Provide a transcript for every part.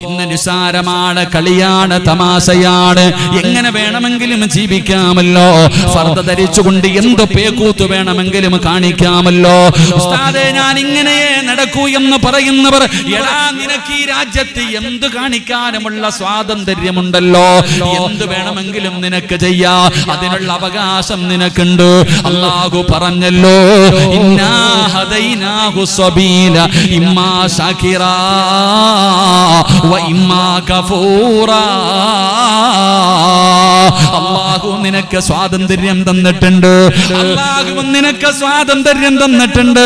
ഇന്ന് നിസാരമാണ്, കളിയാണ്, തമാശയാണ്. എങ്ങനെ വേണമെങ്കിലും ജീവിക്കാമല്ലോ. ഫർദ ധരിച്ചുകൊണ്ട് എന്ത് പേക്കൂത്ത് വേണമെങ്കിലും കാണിക്കാമല്ലോ. ഉസ്താദേ ഞാൻ ഇങ്ങനെയേ നടക്കൂ എന്ന് പറയുന്നവർ, എടാ നിനക്ക് ഈ രാജ്യത്ത് എന്ത് കാണിക്കാനുമുള്ള സ്വാതന്ത്ര്യമുണ്ടല്ലോ. എന്ത് വേണമെങ്കിലും നിനക്ക് ചെയ്യാ, അതിനുള്ള അവകാശം നിനക്കുണ്ട്. അല്ലാഹു പറഞ്ഞല്ലോ, ഇന്നാ ഹദൈനാഹു സബീല ഇമ്മാ ശാകിറാ വ ഇമ്മാ കഫൂറാ. അല്ലാഹു നിനക്ക് സ്വാതന്ത്ര്യം തന്നിട്ടുണ്ട്. അല്ലാഹു നിനക്ക് സ്വാതന്ത്ര്യം തന്നിട്ടുണ്ട്.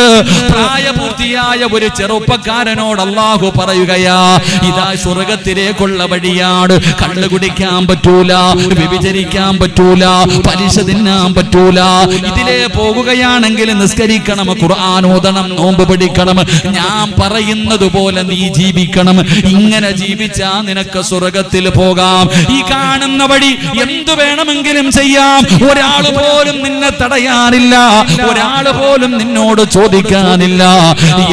പ്രായപൂർത്തിയായ ഒരു ചെറുപ്പക്കാരനോട് അല്ലാഹു പറയുകയാ, ഇതാ സ്വർഗ്ഗത്തിലേക്കുള്ള വഴിയാണ്. കള്ള് കുടിക്കാൻ പറ്റൂല, വ്യഭിചരിക്കാൻ പറ്റൂല, പലിശ തിന്നാൻ പറ്റൂല. ഇതിലേ പോകുകയാണെങ്കിൽ നിസ്കരിക്കണം, ഖുർആൻ ഓതണം, നോമ്പ് പിടിക്കണം, ഞാൻ പറയുന്നത് പോലെ നീ ജീവിക്കണം. ഇങ്ങനെ ജീവിച്ചാ നിനക്ക് സ്വർഗ്ഗത്തിൽ പോകാം. ഈ കാണുന്ന വഴി എന്തു വേണമെങ്കിലും ചെയ്യാം. ഒരാൾ പോലും നിന്നെ തടയാനില്ല, ഒരാൾ പോലും നിന്നോട് ചോദിക്കാനില്ല.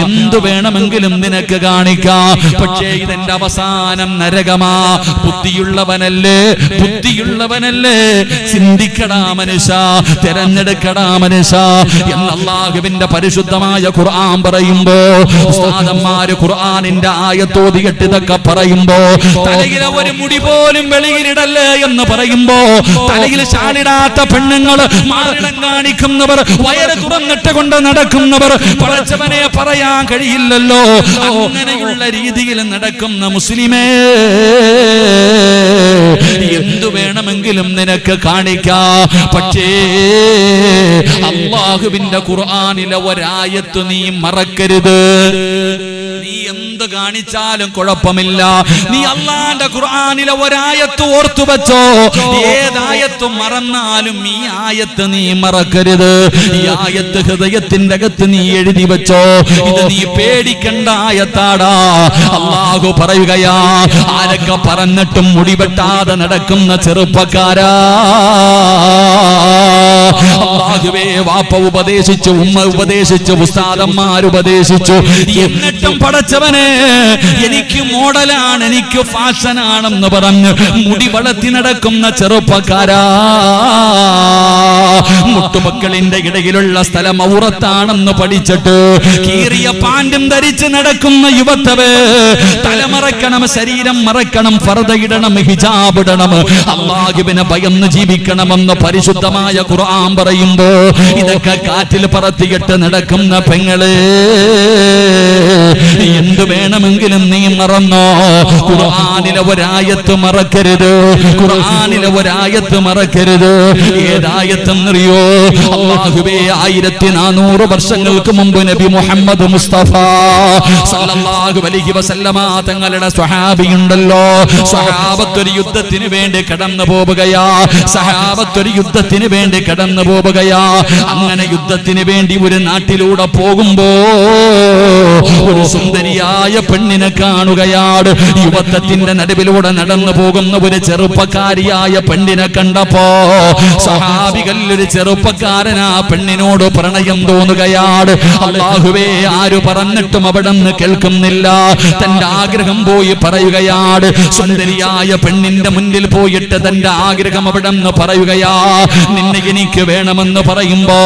എന്തു വേണമെങ്കിലും നിനക്ക് കാണിക്കാം. പക്ഷേ ഇതെന്റെ അവസാനം നരകമാ. ബുദ്ധിയുള്ളവനല്ലേ, ബുദ്ധിയുള്ളവനല്ലേ, ചിന്തിക്കടാ മനുഷ്യ, തെരഞ്ഞെടുക്കടാ മനുഷ്യ എന്ന് അല്ലാഹുവിന്റെ പരിശുദ്ധമായ ഖുർആൻ പറയുമ്പോ, ഉസ്താദന്മാര് ഖുർആനിന്റെ ആയത്തോതിയിട്ട് ഇതൊക്കെ പറയുമ്പോ, തലയിലെ ഒരു മുടി പോലും വെളിയിലിടല്ലേ എന്ന് പറയുമ്പോ, തലയിൽ ഷാളിടാത്ത പെണ്ണുങ്ങൾ, മാറിടം കാണിക്കുന്നവർ, വയറ് തുറന്നിട്ട് കൊണ്ട് നടക്കുന്നവർ, പടച്ചവനെ പറയാൻ കഴിയില്ലല്ലോ. അങ്ങനെയുള്ള രീതിയിൽ നടക്കുന്ന മുസ്ലിമേ, എന്തു വേണമെങ്കിലും നിനക്ക് കാണിക്കാം. പക്ഷേ അല്ലാഹുവിന്റെ ഖുർആനിലെ ഒരായത്ത് നീ മറക്കരുത്. നീ എന്ത് കാണിച്ചാലും കുഴപ്പമില്ല. നീ അല്ലാഹുവിന്റെ ഖുർആനിലെ ഒരായത്ത് ഓർത്തു വെച്ചോ. ഏതായത്തും മറന്നാലും ഈ ആയത്ത് നീ മറക്കരുത്. ഈ ആയത്ത് ഹൃദയത്തിന്റെ അകത്ത് നീ എഴുതി വെച്ചോ. ഇത് നീ പേടിക്കണ്ട ആയത്താടാ. അല്ലാഹു പറയുകയാ, ആരൊക്കെ പറഞ്ഞിട്ടും മുടിവെട്ടാതെ നടക്കുന്ന ചെറുപ്പക്കാരാ, അല്ലാഹുവേ വാപ്പ ഉപദേശിച്ചു, ഉമ്മ ഉപദേശിച്ചു, ഉസ്താദന്മാരുപദേശിച്ചു, എന്നിട്ടും പടച്ചവനെ എനിക്ക് മോഡലാണ്, എനിക്ക് ഫാഷനാണെന്ന് പറഞ്ഞ് മുടി വളർത്തി നടക്കുന്ന ചെറുപ്പക്കാരാ, മുട്ടുമക്കളിന്റെ ഇടയിലുള്ള സ്ഥലം ഔറത്താണെന്ന് പഠിച്ചിട്ട് കീറിയ പാൻറ്റും ധരിച്ച് നടക്കുന്ന യുവത്തവേ, തലമറക്കണം, ശരീരം മറക്കണം, ഫർദ ഇടണം, ഹിജാബ് ഇടണം, അല്ലാഹുവിനെ ഭയന്ന് ജീവിക്കണമെന്ന് പരിശുദ്ധമായ ഖുർആൻ പറയുമ്പോ, ഇതൊക്കെ കാറ്റിൽ പറത്തിയിട്ട് നടക്കുന്ന പെങ്ങളെ, എന്തു വേണമെങ്കിലും നീ മറന്നോ. ഖുർആനിലെ ഒരായത്ത് മറക്കരുത്, ഖുർആനിലെ ഒരായത്ത് മറക്കരുത്. ഏതായത്തെന്നറിയോ? അല്ലാഹുവേ 1400 വർഷങ്ങൾക്ക് മുമ്പ് നബി മുഹമ്മദ് മുസ്തഫ സല്ലല്ലാഹു അലൈഹി വസല്ലമ തങ്ങളുടെ സ്വഹാബിയുണ്ടല്ലോ, സ്വഹാബത്തൊരു യുദ്ധത്തിന് വേണ്ടി കടന്നു പോവുകയാ, സഹാബത്തൊരു യുദ്ധത്തിന് വേണ്ടി കടന്നു പോവുകയാ. അങ്ങനെ യുദ്ധത്തിന് വേണ്ടി ഒരു നാട്ടിലൂടെ പോകുമ്പോ ഒരു സുന്ദരിയായ പെണ്ണിനെ കാണുകയാണ്. യുവത്വത്തിന്റെ നടുവിലൂടെ നടന്നു പോകുന്ന ഒരു ചെറുപ്പക്കാരിയായ പെണ്ണിനെ കണ്ടപ്പോ സഹാബികൾ ഒരു ചെറുപ്പക്കാരൻ ആ പെണ്ണിനോട് പ്രണയം തോന്നുകയാണ്. അല്ലാഹുവേ, ആര് പറഞ്ഞിട്ടും അവിടെ നിന്ന് കേൾക്കുന്നില്ല. തന്റെ ആഗ്രഹം പോയി പറയുകയാണ്. സുന്ദരിയായ പെണ്ണിന്റെ മുന്നിൽ പോയിട്ട് തന്റെ ആഗ്രഹം അവിടെ നിന്ന് പറയുകയാ, നിന്നെ എനിക്ക് വേണമെന്ന് പറയുമ്പോ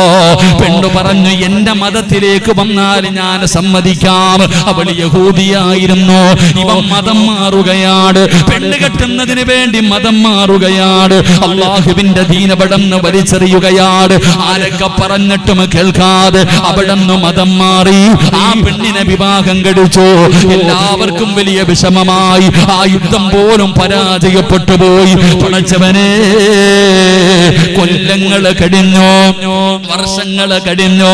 പെണ്ണു പറഞ്ഞു, എന്റെ മതത്തിലേക്ക് വന്നാൽ ഞാൻ സമ്മതിക്കാം. അവൾ യഹൂദിയായിരുന്നു. ഇവൻ മതം മാറുകയാണ്, പെണ്ണ് കെട്ടുന്നതിന് വേണ്ടി മതം മാറുകയാണ്, അല്ലാഹുവിന്റെ ദീൻ അവിടെന്ന് വലിച്ചെറിയുകയാണ്. ആരൊക്കെ പറഞ്ഞിട്ടും കേൾക്കാതെ അവിടെന്ന് മതം മാറി ആ പെണ്ണിനെ വിവാഹം കഴിച്ചു. എല്ലാവർക്കും വലിയ വിഷമമായി. ആ യുദ്ധം പോലും പരാജയപ്പെട്ടു പോയി. പടച്ചവനെ, കൊല്ലങ്ങൾ കഴിഞ്ഞു, വർഷങ്ങൾ കഴിഞ്ഞു.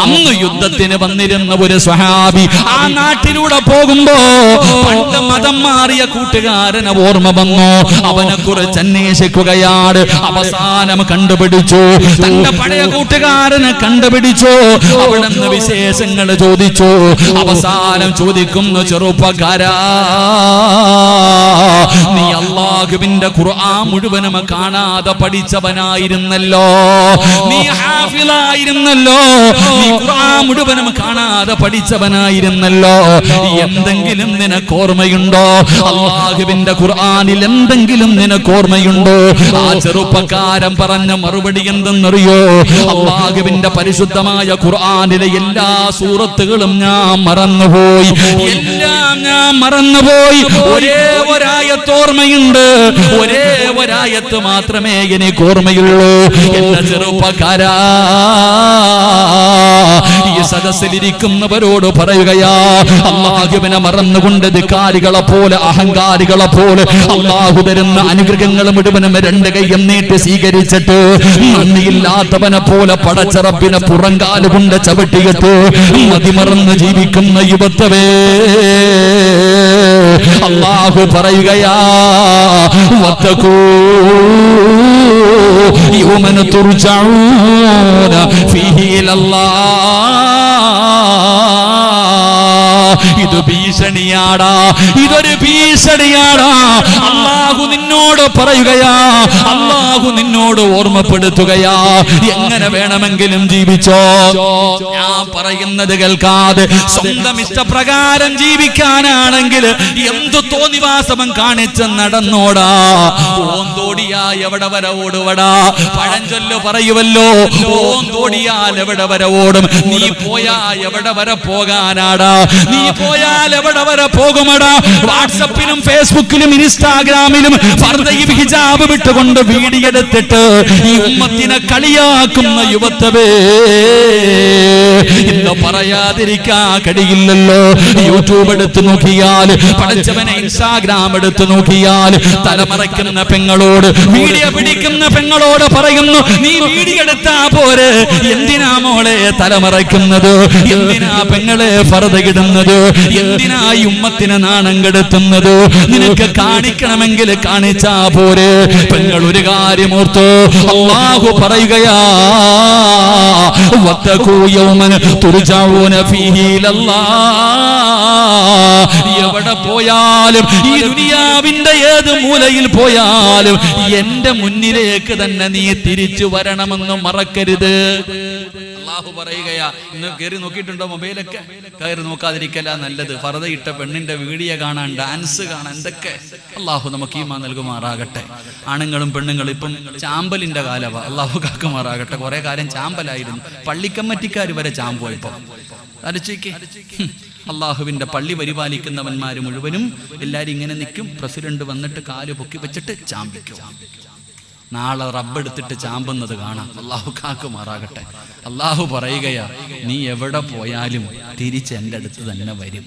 അന്ന് യുദ്ധത്തിന് വന്നിരുന്ന ഒരു സ്വഹാബി ആ നാട്ടിലൂടെ പോകുമ്പോ പണ്ട് മതം മാറിയ കൂട്ടുകാരനെ ഓർമ്മ വന്നു. അവനെ കുറിച്ച് അന്വേഷിക്കുകയാണ്. അവസാനം കണ്ടുപിടിച്ചു, തന്റെ പഴയ കൂട്ടുകാരനെ കണ്ടുപിടിച്ചു. അവിടെ നിന്ന് വിശേഷങ്ങൾ ചോദിച്ചു. അവസാനം ചോദിക്കുന്നു, ചെറുപ്പക്കാരാ, നീ അല്ലാഹു അല്ലാഹുവിന്റെ ഖുർആൻ മുഴുവനും കാണാതെ പഠിച്ചവനായിരുന്നല്ലോ, നീ ഹാഫിളായിരുന്നല്ലോ, നീ ഖുർആൻ മുഴുവനും കാണാതെ പഠിച്ചവനായിരുന്നല്ലോ. എന്തെങ്കിലും നിനക്ക് ഓർമ്മയുണ്ടോ? അല്ലാഹുവിന്റെ ഖുർആനിൽ എന്തെങ്കിലും നിനക്ക് ഓർമ്മയുണ്ടോ? ആ ചെറുപ്പക്കാരൻ പറഞ്ഞ മറുപടി എന്തെന്നറിയോ? അല്ലാഹുവിന്റെ പരിശുദ്ധമായ ഖുർആനിലെ എല്ലാ സൂറത്തുകളും ഞാൻ മറന്നുപോയി, എല്ലാം ഞാൻ മറന്നുപോയി. ഒരേ ഒരായത്ത് ഓർമ്മയുണ്ട്, ഒരേ ഒരായത്ത് മാത്രമേ എനിക്ക് ഓർമ്മയുള്ളൂ. എന്റെ ചെറുപ്പക്കാരാ, ഈ സദസ്സിലിരിക്കുന്നവരോട് പറയുകയാ, അല്ലാഹുവിനെ മറന്നുകൊണ്ട് ധിക്കാരികളെ പോലെ, അഹങ്കാരികളെ പോലെ അല്ലാഹു തരുന്ന അനുഗ്രഹങ്ങൾ മുഴുവനും രണ്ട് കൈയും നീട്ടി സ്വീകരിച്ചിട്ട് നന്ദിയില്ലാത്തവനെ പോലെ പടച്ചറപ്പിനെ പുറങ്കാല് കൊണ്ട് ചവിട്ടിയിട്ട് മതിമറന്ന് ജീവിക്കുന്ന യുവത്വേ, അല്ലാഹു പറയുകയാ, വത്തഖൂ യൗമൻ തുർജഊന ഫീഹി ഇലല്ലാഹ്. ഇത് ഭീഷണിയാടാ, ഇതൊരു ഭീഷണിയാടാ. അല്ലാഹു നിന്നോട് പറയുകയാ, അല്ലാഹു നിന്നോട് ഓർമ്മപ്പെടുത്തുകയാ, എങ്ങനെ വേണമെങ്കിലും ജീവിച്ചോ. ഞാൻ പറയുന്നത് കേൾക്കാതെ സ്വന്തം ഇഷ്ടപ്രകാരം ജീവിക്കാനാണെങ്കിൽ എന്തു തോന്നിവാസവൻ കാണിച്ച് നടന്നോടാ. ഓന്തോടിയാ എവിടെ വരെ ഓടുവടാ. പഴഞ്ചൊല്ല് പറയുവല്ലോ, ഓന്തോടിയാൽ എവിടെ വരെ ഓടും, നീ പോയാ എവിടെ വരെ പോകാനാടാ, നീ പോയാൽ എവിടെ വരെ പോകുമടാ. വാട്സപ്പിലും ഫേസ്ബുക്കിലും ഇൻസ്റ്റാഗ്രാമിലും ഫർദയും ഹിജാബ് വിട്ടുകൊണ്ട് വീഡിയോ എടുത്തിട്ട് ഈ ഉമ്മത്തിനെ കളിയാക്കുന്ന യുവത്വേ, ഇന്ന് പറയാതിരിക്കാൻ കഴിയില്ലല്ലോ. യൂട്യൂബ് എടുത്തു നോക്കിയാൽ, പഠിച്ചവനെ ഇൻസ്റ്റാഗ്രാം എടുത്തു നോക്കിയാൽ, തലമറയ്ക്കുന്ന പെങ്ങളോട്, വീഡിയോ പിടിക്കുന്ന പെങ്ങളോട് പറയുന്നു, നീ വീഡിയോ എടുത്താ പോരെ, എന്തിനാ മോളെ തലമറയ്ക്കുന്നത്, എന്തിനാ പെങ്ങളെ ഫർദയിടുന്നത്, എന്തിനാ ഈ ഉമ്മത്തിനെ നാണം കെടുത്തുന്നത്, നിനക്ക് കാണിക്കണമെങ്കിൽ കാണിച്ചാ പോരെ. പെങ്ങൾ ഒരു കാര്യം ഓർത്തോ, അല്ലാഹു പറയുകയാ, വത്തഖൂ യൗമൻ തുർജഊന ഫീഹി ഇലല്ലാഹ്. എവിടെ പോയാലും, ഈ ദുനിയാവിന്റെ ഏത് മൂലയിൽ പോയാലും എന്റെ മുന്നിലേക്ക് തന്നെ നീ തിരിച്ചു വരണമെന്ന് മറക്കരുത്. അല്ലാഹു പറയുകയാ. ഇന്ന് കയറി നോക്കിയിട്ടുണ്ടോ? മൊബൈലൊക്കെ കയറി നോക്കാതിരിക്കല നല്ലത്. ഫർദ ഇട്ട പെണ്ണിന്റെ വീഡിയോ കാണാൻ, ഡാൻസ് കാണാൻ, എന്തൊക്കെ. അല്ലാഹു നമുക്ക് ഈമാൻ നൽകുമാറാകട്ടെ. ആണുങ്ങളും പെണ്ണുങ്ങളും ഇപ്പം ചാമ്പലിന്റെ കാലവാ, അല്ലാഹു കാക്കുമാറാകട്ടെ. കുറെ കാലം ചാമ്പലായിരുന്നു, പള്ളിക്കമ്മറ്റിക്കാർ വരെ ചാമ്പോയപ്പോ. അലച്ചിക്ക് അള്ളാഹുവിന്റെ പള്ളി പരിപാലിക്കുന്നവന്മാര് മുഴുവനും എല്ലാരും ഇങ്ങനെ നിൽക്കും. പ്രസിഡന്റ് വന്നിട്ട് കാല് പൊക്കി വെച്ചിട്ട് ചാമ്പിക്കും. നാളെ റബ്ബെടുത്തിട്ട് ചാമ്പുന്നത് കാണാം. അള്ളാഹു കാക്കുമാറാകട്ടെ. അള്ളാഹു പറയുകയാ, നീ എവിടെ പോയാലും തിരിച്ച് എൻ്റെ അടുത്ത് തന്നെ വരും.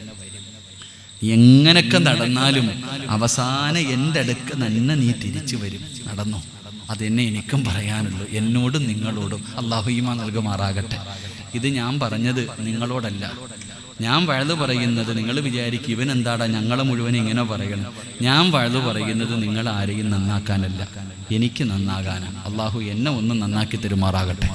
എങ്ങനൊക്കെ നടന്നാലും അവസാനം എൻ്റെ അടുക്ക് തന്നെ നീ തിരിച്ചു വരും. നടന്നോ. അതെന്നെ എനിക്കും പറയാനുള്ളൂ, എന്നോടും നിങ്ങളോടും. അള്ളാഹു ഈമാൻ നൽകുമാറാകട്ടെ. ഇത് ഞാൻ പറഞ്ഞത് നിങ്ങളോടല്ല. ഞാൻ വഴുതു പറയുന്നത് നിങ്ങൾ വിചാരിക്കും ഇവൻ എന്താടാ ഞങ്ങളെ മുഴുവൻ ഇങ്ങനെ പറയണം. ഞാൻ വഴുതു പറയുന്നത് നിങ്ങൾ ആരെയും നന്നാക്കാനല്ല, എനിക്ക് നന്നാകാനാണ്. അള്ളാഹു എന്നെ ഒന്നും നന്നാക്കി തരുമാറാകട്ടെ.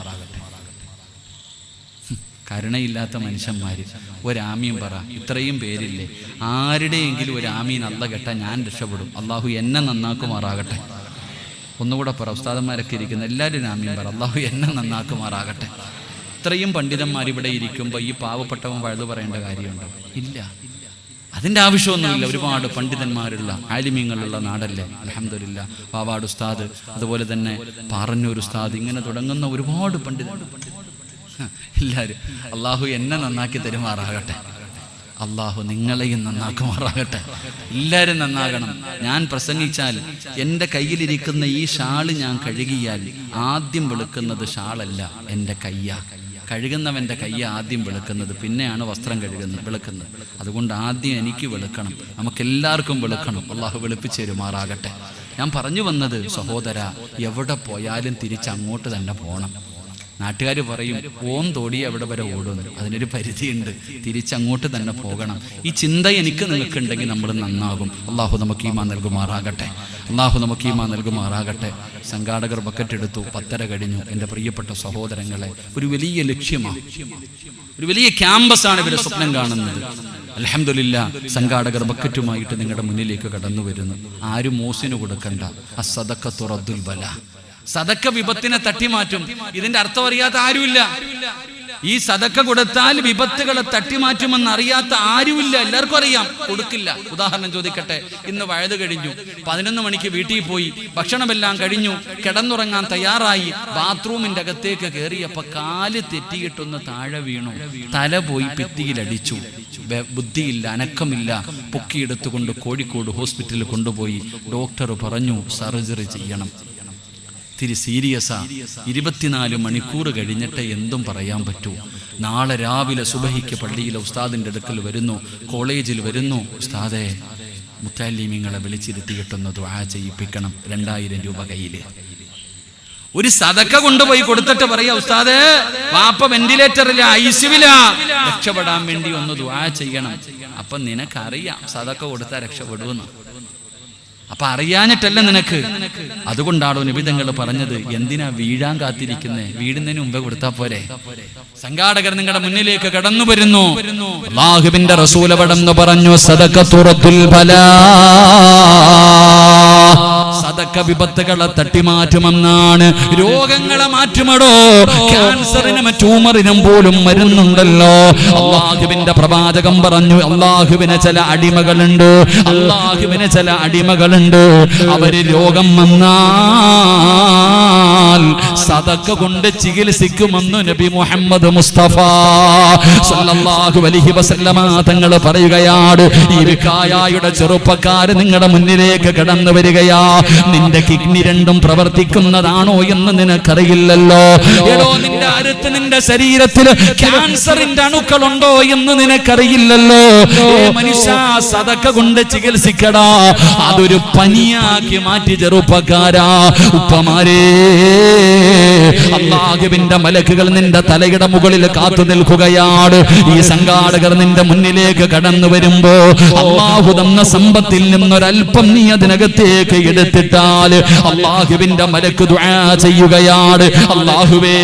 കരുണയില്ലാത്ത മനുഷ്യന്മാര് ഒരാമീൻ പറ. ഇത്രയും പേരില്ലേ, ആരുടെയെങ്കിലും ഒരു ആമീൻ അല്ല കേട്ടാ ഞാൻ രക്ഷപ്പെടും. അള്ളാഹു എന്നെ നന്നാക്കുമാറാകട്ടെ. ഒന്നുകൂടെ പറ. ഉസ്താദന്മാരൊക്കെ ഇരിക്കുന്ന എല്ലാവരും ആമീൻ പറ. അള്ളാഹു എന്നെ നന്നാക്കുമാറാകട്ടെ. ഇത്രയും പണ്ഡിതന്മാർ ഇവിടെ ഇരിക്കുമ്പോൾ ഈ പാവപ്പെട്ടവൻ വഴുതു പറയേണ്ട കാര്യമുണ്ടോ? ഇല്ല, അതിൻ്റെ ആവശ്യമൊന്നുമില്ല. ഒരുപാട് പണ്ഡിതന്മാരുള്ള ആലിമീങ്ങളുള്ള നാടല്ലേ. അൽഹംദുലില്ലാ. പാവാട് ഉസ്താദ്, അതുപോലെ തന്നെ പാറന്നൂർ ഉസ്താദ്, ഇങ്ങനെ തുടങ്ങുന്ന ഒരുപാട് പണ്ഡിതന്മാർ എല്ലാവരും. അള്ളാഹു എന്നെ നന്നാക്കി തരുമാറാകട്ടെ. അള്ളാഹു നിങ്ങളെയും നന്നാക്കുമാറാകട്ടെ. എല്ലാവരും നന്നാകണം. ഞാൻ പ്രസംഗിച്ചാൽ എൻ്റെ കയ്യിലിരിക്കുന്ന ഈ ഷാള് ഞാൻ കഴുകിയാൽ ആദ്യം വെളുക്കുന്നത് ഷാളല്ല, എൻ്റെ കയ്യാ. കഴുകുന്നവൻ്റെ കയ്യ ആദ്യം വെളുക്കുന്നത്, പിന്നെയാണ് വസ്ത്രം വെളുക്കുന്നത്. അതുകൊണ്ട് ആദ്യം എനിക്ക് വെളുക്കണം, നമുക്കെല്ലാവർക്കും വെളുക്കണം. അള്ളാഹു വെളുപ്പിച്ച് തരുമാറാകട്ടെ. ഞാൻ പറഞ്ഞു വന്നത്, സഹോദര, എവിടെ പോയാലും തിരിച്ചങ്ങോട്ട് തന്നെ പോകണം. നാട്ടുകാർ പറയും ഓം തോടി എവിടെ വരെ ഓടുന്നു, അതിനൊരു പരിധിയുണ്ട്. തിരിച്ചങ്ങോട്ട് തന്നെ പോകണം. ഈ ചിന്ത എനിക്ക് നിങ്ങൾക്കുണ്ടെങ്കിൽ നമ്മൾ നന്നാകും. അള്ളാഹു നമുക്ക് ഈമാൻ നൽകുമാറാകട്ടെ. അള്ളാഹു നമുക്ക് ഈമാൻ നൽകുമാറാകട്ടെ. സംഘാടകർ ബക്കറ്റ് എടുത്തു, 10:30 കഴിഞ്ഞു. എൻ്റെ പ്രിയപ്പെട്ട സഹോദരങ്ങളെ, ഒരു വലിയ ലക്ഷ്യമാണ്, ഒരു വലിയ ക്യാമ്പസാണ് ഇവർ സ്വപ്നം കാണുന്നത്. അൽഹംദുലില്ലാഹ് സംഘാടകർ ബക്കറ്റുമായിട്ട് നിങ്ങളുടെ മുന്നിലേക്ക് കടന്നു വരുന്നു. ആരും മോസിന് കൊടുക്കണ്ട. അസ്സദഖത്തു റദ്ദുൽ ബലാ. സദക്ക വിപത്തിനെ തട്ടിമാറ്റും. ഇതിന്റെ അർത്ഥം അറിയാത്ത ആരുമില്ല. ഈ സദക്ക കൊടുത്താൽ വിപത്തുകളെ തട്ടിമാറ്റുമെന്ന് അറിയാത്ത ആരുമില്ല. എല്ലാവർക്കും അറിയാം, കൊടുക്കില്ല. ഉദാഹരണം ചോദിക്കട്ടെ, ഇന്ന് വഴുത് കഴിഞ്ഞു, 11 മണിക്ക് വീട്ടിൽ പോയി, ഭക്ഷണമെല്ലാം കഴിഞ്ഞു, കിടന്നുറങ്ങാൻ തയ്യാറായി, ബാത്റൂമിന്റെ അകത്തേക്ക് കയറിയപ്പോ കാല് തെറ്റിയിട്ടൊന്ന് താഴെ വീണു, തല പോയി ഭിത്തിയിലടിച്ചു, ബുദ്ധിയില്ല, അനക്കമില്ല. പൊക്കിയെടുത്തുകൊണ്ട് കോഴിക്കോട് ഹോസ്പിറ്റലിൽ കൊണ്ടുപോയി. ഡോക്ടർ പറഞ്ഞു സർജറി ചെയ്യണം. ഇത്തിരി സീരിയസാ. 24 മണിക്കൂർ കഴിഞ്ഞിട്ട് എന്തും പറയാൻ പറ്റൂ. നാളെ രാവിലെ സുബഹിക്ക് പള്ളിയിലെ ഉസ്താദിൻ്റെ അടുക്കൽ വരുന്നു, കോളേജിൽ വരുന്നു. ഉസ്താദെ, മുത്തല്ലിമീങ്ങളെ വിളിച്ചിരുത്തിയിട്ടൊന്ന് ദുആ ചെയ്യിപ്പിക്കണം, 2000 രൂപ കയ്യിൽ. ഒരു സദക്ക കൊണ്ടുപോയി കൊടുത്തിട്ട് പറയാ, ഉസ്താദേ വാപ്പ വെന്റിലേറ്ററില്ല, ഐസിയുവില, രക്ഷപ്പെടാൻ വേണ്ടി ഒന്ന് ദുആ ചെയ്യണം. അപ്പൊ നിനക്കറിയാം സദക്ക കൊടുത്താൽ രക്ഷപ്പെടുമെന്ന്. അപ്പൊ അറിയാഞ്ഞിട്ടല്ല നിനക്ക്. അതുകൊണ്ടാണോ നബി തങ്ങൾ പറഞ്ഞത്, എന്തിനാ വീഴാൻ കാത്തിരിക്കുന്നേ, വീഴുന്നതിന് മുമ്പേ കൊടുത്താ പോരെ. സംഘാടകർ നിങ്ങളുടെ മുന്നിലേക്ക് കടന്നു വരുന്നു. അല്ലാഹുവിന്റെ റസൂൽ അവിടെന്ന് പറഞ്ഞു, സദഖത്തു റദ്ദുൽ ബലാ. സദക്ക വിപത്തുകളെ തട്ടിമാറ്റുമെന്നാണ്. രോഗങ്ങളെ മാറ്റുമടോ. ക്യാൻസറിനും ട്യൂമറിനും പോലും മരുന്നുണ്ടല്ലോ. അല്ലാഹുവിന്റെ പ്രവാചകൻ പറഞ്ഞു, അല്ലാഹുവിന് ചില അടിമകളുണ്ട്, അല്ലാഹുവിന് ചില അടിമകളുണ്ട്. അവര് രോഗം വന്നാൽ സദക്ക കൊണ്ട് ചികിത്സിക്കുമെന്ന് നബി മുഹമ്മദ് മുസ്തഫ സല്ലല്ലാഹു അലൈഹി വസല്ലമ തങ്ങൾ പറയുകയാണ്. ഈ വിക്കായയുടെ ചെറുപ്പക്കാര് നിങ്ങളുടെ മുന്നിലേക്ക് കടന്നു വരികയാ. നിന്റെ കിഡ്നി രണ്ടും പ്രവർത്തിക്കുന്നതാണോ എന്ന് നിനക്കറിയില്ലല്ലോ. എടോ, നിന്റെ അടുത്ത് നിന്റെ ശരീരത്തിൽ ക്യാൻസറിന്റെ അണുക്കളുണ്ടോ എന്ന് നിനക്കറിയില്ലല്ലോ. മനുഷ്യ, സദക്ക കൊണ്ട് ചികിത്സിക്കടാ. അതൊരു പനിയാക്കി മാറ്റി ചെറുപ്പക്കാരാ. ഉപ്പമാരേ, അല്ലാഹുവിന്റെ മലക്കുകൾ നിന്റെ തലയുടെ മുകളിൽ കാത്തു നിൽക്കുകയാണ്. ഈ സംഘാടകർ നിന്റെ മുന്നിലേക്ക് കടന്നു വരുമ്പോ അല്ലാഹു തന്ന സമ്പത്തിൽ നിന്നൊരൽപ്പം നീ അതിനകത്തേക്ക് എടുത്തിട്ടാൽ അല്ലാഹുവിന്റെ മലക്ക് ദുആ ചെയ്യുകയാണ്. അല്ലാഹുവേ,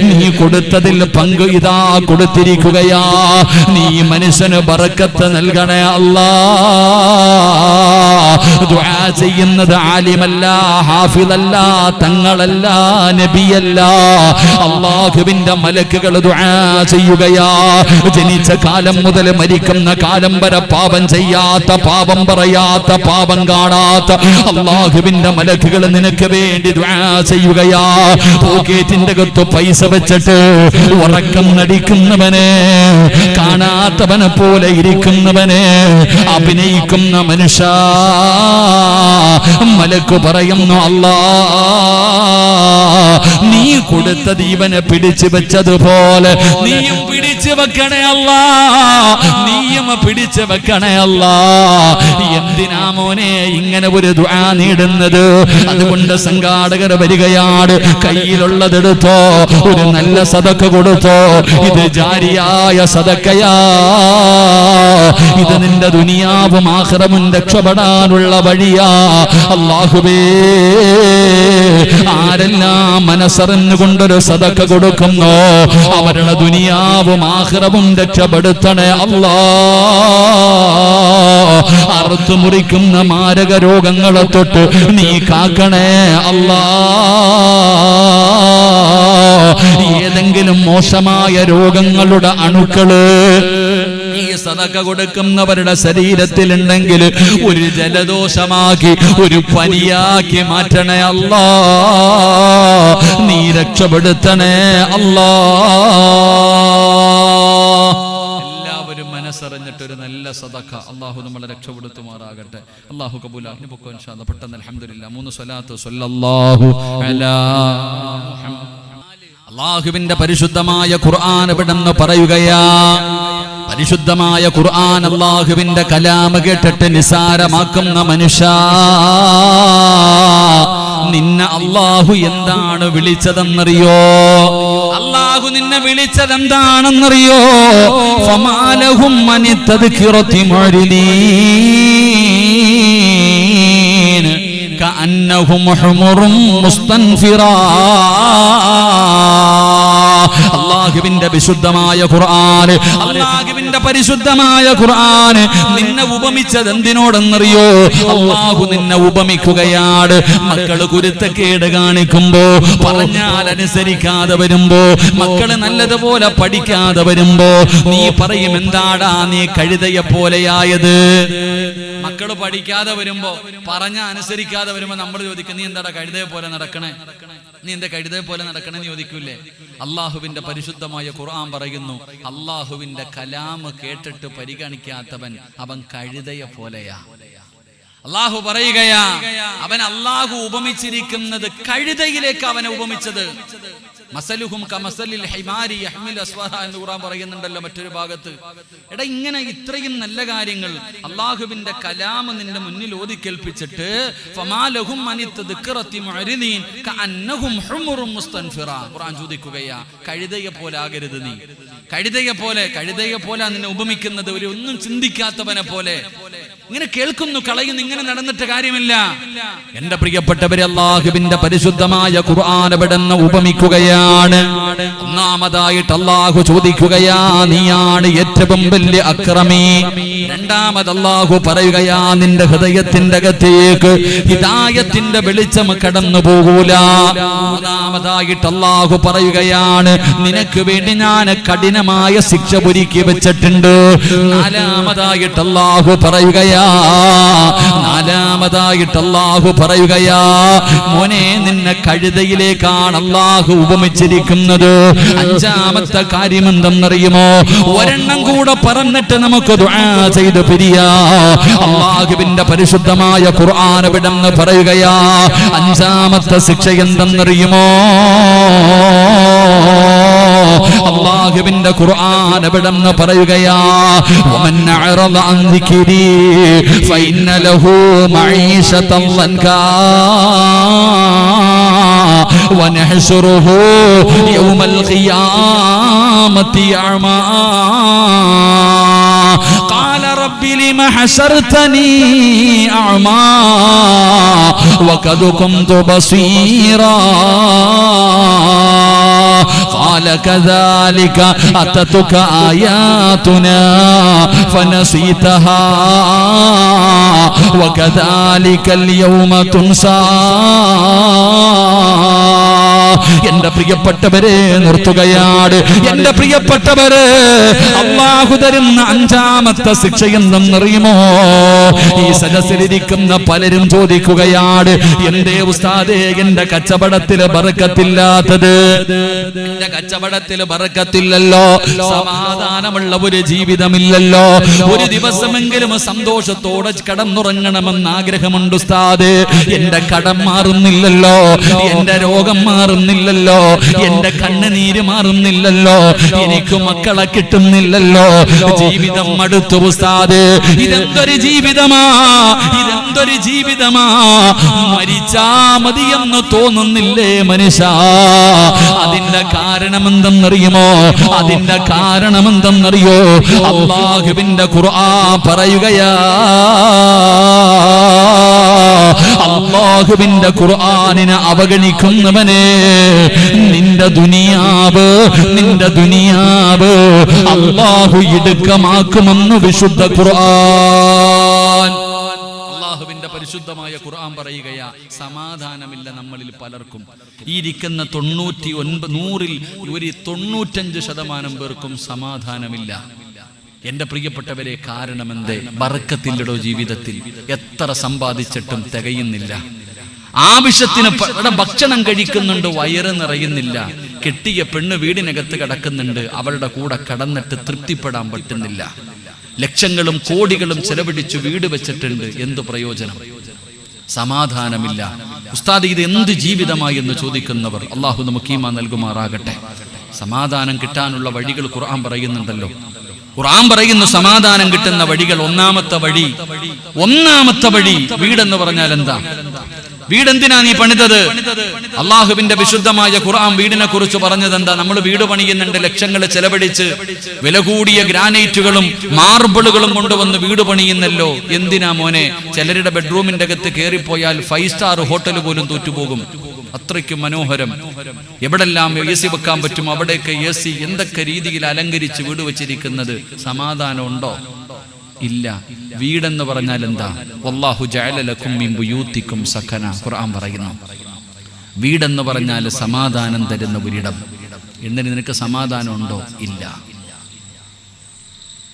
നീ കൊടുത്തതിൽ പങ്ക് ഇതാ കൊടുത്തിരിക്കുകയാ. നീ മനുഷ്യന് ബറക്കത്ത് നൽകണേ അല്ലാ. ദുആ ചെയ്യുന്നത് ആലിമല്ല, ഹാഫിളല്ല, തങ്ങളല്ല, നബിയല്ല, അല്ലാഹുവിന്റെ മലക്കുകൾ ദുആ ചെയ്യുകയാ. ജനിച്ച കാലം മുതൽ മരിക്കുന്ന കാലം വരെ പാപം ചെയ്യാത്ത, പാപം പറയാത്ത, പാപം കാണാത്ത അല്ലാഹുവിന്റെ മലക്കുകൾ നിനക്ക് വേണ്ടി ദുആ ചെയ്യുകയാ. പോക്കറ്റിന്റെ അകത്ത് പൈസ വെച്ചിട്ട് ഉറക്കം നടിക്കുന്നവനെ, കാണാത്തവനെ പോലെ ഇരിക്കുന്നവനെ, അഭിനയിക്കുന്ന മനുഷ്യ, മലക്ക് പറയുന്നു, അല്ലാ, നീ കൊടുത്ത ദീവനെ പിടിച്ചു വെച്ചതുപോലെ നീയും പിടിച്ചു വെക്കണേ അല്ലാ, നീയും പിടിച്ചു വെക്കണേ അല്ലാ. എന്തിനാ മോനെ ഇങ്ങനെ ഒരു ദുആ നീടുന്നത്? അതുകൊണ്ട് സംഘാടകർ വരികയാണ്. കയ്യിലുള്ളതെടുത്തോ, ഒരു നല്ല സദക്ക കൊടുത്തോ. ഇത് ജാരിയായ സദക്കയാ. ഇത് നിന്റെ ദുനിയാവും ആഖിറവും രക്ഷപ്പെടാനുള്ള വഴിയാ. അല്ലാഹുവേ, ആരെല്ലാം മനസ്സറിഞ്ഞുകൊണ്ടൊരു സദക്ക കൊടുക്കുന്നോ അവരുടെ ദുനിയാവും ആഖിറവും രക്ഷപ്പെടുത്തണേ അല്ലാ. അറുത്തു മുറിക്കുന്ന മാരക രോഗങ്ങളെ തൊട്ട് നീ കാക്കണേ അല്ലാ. ഏതെങ്കിലും മോശമായ രോഗങ്ങളുടെ അണുക്കള് ഈ സദക്ക കൊടുക്കുന്നവരുടെ ശരീരത്തിലുണ്ടെങ്കിൽ ഒരു ജലദോഷമാക്കി, ഒരു പനിയാക്കി മാറ്റണേ അല്ലാ. നീ രക്ഷപ്പെടുത്തണേ അല്ലാ. എല്ലാവരും മനസ്സറിഞ്ഞിട്ടൊരു നല്ല സദക്ക അല്ലാഹു നമ്മളെ രക്ഷപ്പെടുത്തുമാറാകട്ടെ. അല്ലാഹു കബൂലാക്കി പൊക്കോ ഇൻഷാ അല്ലാഹ്. പെട്ടെന്ന് അൽഹംദുലില്ലാഹ് 3 സ്വലാത്ത് സല്ലല്ലാഹു അലാ മുഹമ്മദ്. അല്ലാഹുവിന്റെ പരിശുദ്ധമായ ഖുർആൻ ഇവിടെന്ന് പറയുകയാ. പരിശുദ്ധമായ ഖുർആൻ അല്ലാഹുവിന്റെ കലാം കേട്ടിട്ട് നിസാരമാക്കുന്ന മനുഷ്യ, നിന്നെ അല്ലാഹു എന്താണ് വിളിച്ചതെന്നറിയോ? അല്ലാഹു നിന്നെ വിളിച്ചതെന്താണെന്നറിയോ? ഫമാലഹും അനി തദ്കിറതി മുഅ്രിദീൻ കഅന്നഹും ഹുമുറും മുസ്തൻഫിറാ. അല്ലാഹുവിന്റെ വിശുദ്ധമായ ഖുർആൻ, അല്ലാഹുവിന്റെ പരിശുദ്ധമായ ഖുർആൻ നിന്നെ ഉപമിച്ചത് എന്തിനോടെന്നറിയോ? അല്ലാഹു നിന്നെ ഉപമിക്കുകയാണ്. മക്കള് കുരുത്തക്കേട് കാണിക്കുമ്പോ, പറഞ്ഞാൽ അനുസരിക്കാതെ വരുമ്പോ, മക്കള് നല്ലതുപോലെ പഠിക്കാതെ വരുമ്പോ നീ പറയും, എന്താടാ നീ കഴുതയെ പോലെയായത്? മക്കള് പഠിക്കാതെ വരുമ്പോ, പറഞ്ഞ അനുസരിക്കാതെ വരുമ്പോ നമ്മൾ ചോദിക്കും, നീ എന്താടാ കഴുതയെ പോലെ നടക്കണേ? നീ എന്താ കഴുതയെ പോലെ നടക്കണേ എന്ന് ചോദിക്കൂലേ? അള്ളാഹുവിന്റെ പരിശുദ്ധമായ ഖുർആൻ പറയുന്നു, അള്ളാഹുവിന്റെ കലാമ് കേട്ടിട്ട് പരിഗണിക്കാത്തവൻ അവൻ കഴുതയെ പോലെയാ. അള്ളാഹു പറയുകയാ, അവൻ അള്ളാഹു ഉപമിച്ചിരിക്കുന്നത് കഴുതയിലേക്ക് അവനെ ഉപമിച്ചത്. മസലുഹും കമസലിൽ ഹിമാരി യഹ്മിൽ അസ്വഹ എന്ന് ഖുർആൻ പറയുന്നുണ്ടല്ലോ മറ്റൊരു ഭാഗത്ത്. എടാ, ഇങ്ങനെ ഇത്രയും നല്ല കാര്യങ്ങൾ അള്ളാഹുവിന്റെ കലാം നിന്റെ മുന്നിൽ ഓതിക്കേൽപ്പിച്ചിട്ട് ഫമാലഹും അനിത്തദ്ഖറതി മുഅരിദീൻ കഅന്നഹും ഹുമുറും മുസ്തൻഫിറ. ഖുർആൻ ചോദിക്കുകയാ, കഴുതയെ പോലെ ആകരുത് നീ. കഴുതയെ പോലെ നിന്നെ ഉപമിക്കുന്നത് ഒരു ഒന്നും ചിന്തിക്കാത്തവനെ പോലെ. ഇങ്ങനെ കേൾക്കുന്നു, കളയുന്നു, ഇങ്ങനെ നടന്നിട്ട് കാര്യമില്ല. എന്റെ പ്രിയപ്പെട്ടവരെ, അല്ലാഹുവിന്റെ പരിശുദ്ധമായ ഖുർആൻ അവിടുന്ന് ഉപമിക്കുകയാണ്. ഒന്നാമതായിട്ട് അല്ലാഹു ചോദിക്കുകയാ, നീയാണ് ഏറ്റവും വലിയ അക്രമി. രണ്ടാമത് അല്ലാഹു പറയുകയാ, നിന്റെ ഹൃദയത്തിന്റെ അകത്തേക്ക് ഹിദായത്തിന്റെ വെളിച്ചം കടന്നു പോകൂല. മൂന്നാമതായിട്ട് അല്ലാഹു പറയുകയാണ്, നിനക്ക് വേണ്ടി ഞാൻ കഠിനമായ ശിക്ഷ ഒരുക്കി വെച്ചിട്ടുണ്ട്. നാലാമതായിട്ട് അല്ലാഹു പറയുകയാ, മോനെ നിന്നെ കഴുതയിലേക്കാണ് അല്ലാഹു ഉപമിച്ചിരിക്കുന്നത്. അഞ്ചാമത്തെ കാര്യം എന്തെന്നറിയുമോ? ഒരെണ്ണം കൂടെ പറഞ്ഞിട്ട് നമുക്ക് ദുആ ചെയ്ത് പിരിയാ. അല്ലാഹുവിന്റെ പരിശുദ്ധമായ ഖുർആൻ അവിടുന്ന് പറയുകയാ, അഞ്ചാമത്തെ ശിക്ഷ എന്തെന്നറിയുമോ? അല്ലാഹുവിന്റെ ഖുർആൻ അവിടുന്ന് പറയുകയാ, വമൻ അഅറദ അൻ ദിക്രി ഫഇന്ന ലഹു മഈശതൻ ലൻകാ വനഹ്ശുറുഹു യൗമൽ ഖിയാമത്തി അഅമാ ഖാല റബ്ബി ലിമ ഹശർതനി അഅമാ വഖദ് കുന്തു ബസീറാ قال كذلك أتتك آياتنا فنسيتها وكذلك اليوم تنسى. എന്റെ പ്രിയപ്പെട്ടവരെ, നിർത്തുകയാണ്. എന്റെ പ്രിയപ്പെട്ടവരെ, അല്ലാഹു തരുന്ന അഞ്ചാമത്തെ ശിക്ഷ എന്തെന്നറിയുമോ? ഈ സദസ്സിലിരിക്കുന്ന പലരും ചോദിക്കുകയാണ്, എന്തേ ഉസ്താദേ എന്റെ കച്ചവടത്തിൽ ബർക്കത്തില്ലാത്തത്? എന്റെ കച്ചവടത്തിൽ ബർക്കത്തില്ലല്ലോ, സമാധാനമുള്ള ഒരു ജീവിതമില്ലല്ലോ, ഒരു ദിവസമെങ്കിലും സന്തോഷത്തോടെ കടന്നുറങ്ങണമെന്ന് ആഗ്രഹമുണ്ട് ഉസ്താദേ. എന്റെ കടം മാറുന്നില്ലല്ലോ, എന്റെ രോഗം മാറുന്നില്ലല്ലോ, എന്റെ കണ്ണുനീര് മാറുന്നില്ലല്ലോ, എനിക്ക് മക്കളെ കിട്ടുന്നില്ലല്ലോ, ജീവിതം മടുത്തു ഉസ്താദേ. ഇതെന്തൊരു ജീവിതമാ, ഇതെന്തൊരു ജീവിതമാ, മരിച്ചാ മതിയെന്ന് തോന്നുന്നില്ലേ മനുഷ്യ? അതിന്റെ കാരണമെന്തെന്നറിയുമോ? അതിന്റെ കാരണമെന്തെന്നറിയോ? അല്ലാഹുവിന്റെ ഖുർആൻ പറയുകയാ, അല്ലാഹുവിന്റെ ഖുർആനിനെ അവഗണിക്കുന്നവനെ നിന്റെ ദുനിയാവ് അല്ലാഹു ഇടുക്കമാക്കുമെന്ന് വിശുദ്ധ ഖുർആൻ. അല്ലാഹുവിന്റെ പരിശുദ്ധമായ ഖുർആൻ പറയുകയാ, സമാധാനമില്ല നമ്മളിൽ പലർക്കും. ഈ ഇരിക്കുന്ന 95% പേർക്കും സമാധാനമില്ല. എന്റെ പ്രിയപ്പെട്ടവരെ, കാരണമെന്തേ? ബർക്കത്തില്ലടോ ജീവിതത്തിൽ. എത്ര സമ്പാദിച്ചിട്ടും തികയുന്നില്ല. ആവശ്യത്തിന് ഭക്ഷണം കഴിക്കുന്നുണ്ട്, വയറ് നിറയുന്നില്ല. കെട്ടിയ പെണ്ണ് വീടിനകത്ത് കിടക്കുന്നുണ്ട്, അവളുടെ കൂടെ കടന്നിട്ട് തൃപ്തിപ്പെടാൻ പറ്റുന്നില്ല. ലക്ഷങ്ങളും കോടികളും ചെലവഴിച്ചു വീട് വെച്ചിട്ടുണ്ട്, എന്തു പ്രയോജനം? സമാധാനമില്ല. ഉസ്താദ്, ഇത് എന്ത് ജീവിതമായി എന്ന് ചോദിക്കുന്നവർ അള്ളാഹു നമുക്ക് ഈമാൻ നൽകുമാറാകട്ടെ. സമാധാനം കിട്ടാനുള്ള വഴികൾ ഖുർആൻ പറയുന്നുണ്ടല്ലോ. ഖുർആൻ പറയുന്നു സമാധാനം കിട്ടുന്ന വഴികൾ. ഒന്നാമത്തെ വഴി വീടെന്ന് പറഞ്ഞാൽ എന്താ? വീടെന്തിനാ നീ പണിതത്? അള്ളാഹുവിന്റെ വിശുദ്ധമായ ഖുർആൻ വീടിനെ കുറിച്ച് പറഞ്ഞത് എന്താ? നമ്മൾ വീട് പണിയുന്നുണ്ട്, ലക്ഷങ്ങൾ ചെലവഴിച്ച് വില കൂടിയ ഗ്രാനൈറ്റുകളും മാർബിളുകളും കൊണ്ടുവന്ന് വീട് പണിയുന്നല്ലോ. എന്തിനാ മോനെ? ചിലരുടെ ബെഡ്റൂമിന്റെ അകത്ത് കയറിപ്പോയാൽ 5 സ്റ്റാർ ഹോട്ടൽ പോലും തോറ്റുപോകും. അത്രയ്ക്കും മനോഹരം. എവിടെല്ലാം AC വെക്കാൻ പറ്റും അവിടെയൊക്കെ AC. എന്തൊക്കെ രീതിയിൽ അലങ്കരിച്ച് വീട് വെച്ചിരിക്കുന്നത്. സമാധാനം ഉണ്ടോ? ഇല്ല. വീടെന്ന് പറഞ്ഞാൽ എന്താ? വല്ലാഹു ജഅല ലക്കും മിൻ ബുയൂത്തിക്കും സകന. ഖുർആൻ പറയുന്നു, വീടെന്ന് പറഞ്ഞാൽ സമാധാനം തരുന്ന ഒരിടം. എന്നിട്ട് നിനക്ക് സമാധാനം ഉണ്ടോ? ഇല്ല.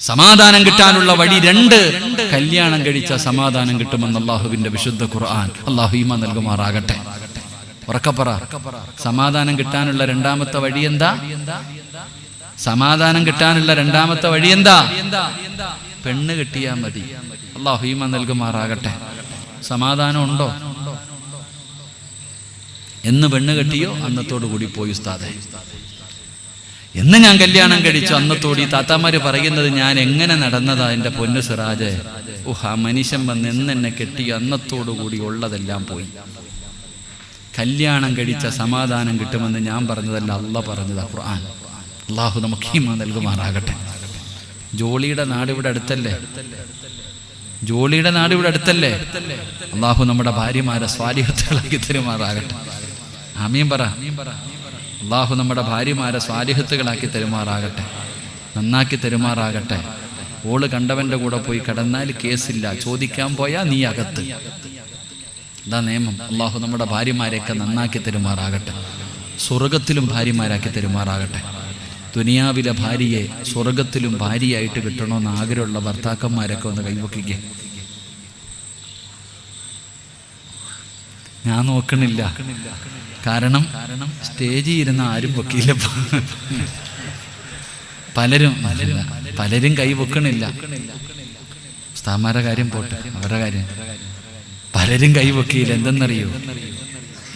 സമാധാനം കിട്ടാനുള്ള വഴി 2. കല്യാണം കഴിച്ച സമാധാനം കിട്ടുമെന്ന് അല്ലാഹുവിന്റെ വിശുദ്ധ ഖുർആൻ. അല്ലാഹു ഈമാൻ നൽകുമാറാകട്ടെ. ഉറക്കപ്പറ, സമാധാനം കിട്ടാനുള്ള 2ാമത്തെ വഴി എന്താ? സമാധാനം കിട്ടാനുള്ള 2ാമത്തെ വഴി എന്താ? പെണ്ണ് കിട്ടിയാൽ മതി. അല്ലാഹു ഈമാൻ നൽകുമാറാകട്ടെ. സമാധാനം ഉണ്ടോ? എന്ന് പെണ്ണ് കെട്ടിയോ അന്നത്തോടു കൂടി പോയി ഉസ്താദേ. എന്ന് ഞാൻ കല്യാണം കഴിച്ചു അന്നത്തോട് ഈ താത്താമാര് പറയുന്നത് ഞാൻ എങ്ങനെ നടന്നതാ എൻ്റെ പൊന്നു സിറാജ്. ആ മനുഷ്യൻ വന്ന് എന്നെ കെട്ടി അന്നത്തോടു കൂടി ഉള്ളതെല്ലാം പോയി. കല്യാണം കഴിച്ച സമാധാനം കിട്ടുമെന്ന് ഞാൻ പറഞ്ഞതല്ല, അള്ളാഹ് പറഞ്ഞതാ ഖുർആൻ. അള്ളാഹു നമുക്ക് ഈമാൻ നൽകുമാറാകട്ടെ. ജോളിയുടെ നാട് ഇവിടെ അടുത്തല്ലേ? ജോളിയുടെ നാട് ഇവിടെ അടുത്തല്ലേ? അള്ളാഹു നമ്മുടെ ഭാര്യമാരെ സ്വാലിഹത്തുകളാക്കി തരുമാറാകട്ടെ. ആമീൻ പറ. അള്ളാഹു നമ്മുടെ ഭാര്യമാരെ സ്വാലിഹത്തുകളാക്കി തരുമാറാകട്ടെ, നന്നാക്കി തരുമാറാകട്ടെ. ഓള് കണ്ടവന്റെ കൂടെ പോയി കിടന്നാൽ കേസില്ല, ചോദിക്കാൻ പോയാ നീ അകത്ത്. ഇതാ നിയമം. അള്ളാഹു നമ്മുടെ ഭാര്യമാരെയൊക്കെ നന്നാക്കി തരുമാറാകട്ടെ. സ്വർഗത്തിലും ഭാര്യമാരാക്കി തരുമാറാകട്ടെ. ദുനിയാവിലെ ഭാര്യയെ സ്വർഗത്തിലും ഭാര്യയായിട്ട് കിട്ടണമെന്ന് ആഗ്രഹമുള്ള ഭർത്താക്കന്മാരൊക്കെ ഒന്ന് കൈവയ്ക്കുക. ഞാൻ നോക്കണില്ല, കാരണം സ്റ്റേജിൽ ഇരുന്ന ആരും പൊക്കിയില്ല. പലരും കൈ പൊക്കണില്ല. ഉസ്താദന്മാരുടെ കാര്യം പോട്ടെ, അവരുടെ കാര്യം. പലരും കൈ പൊക്കിയില്ല. എന്തെന്നറിയോ?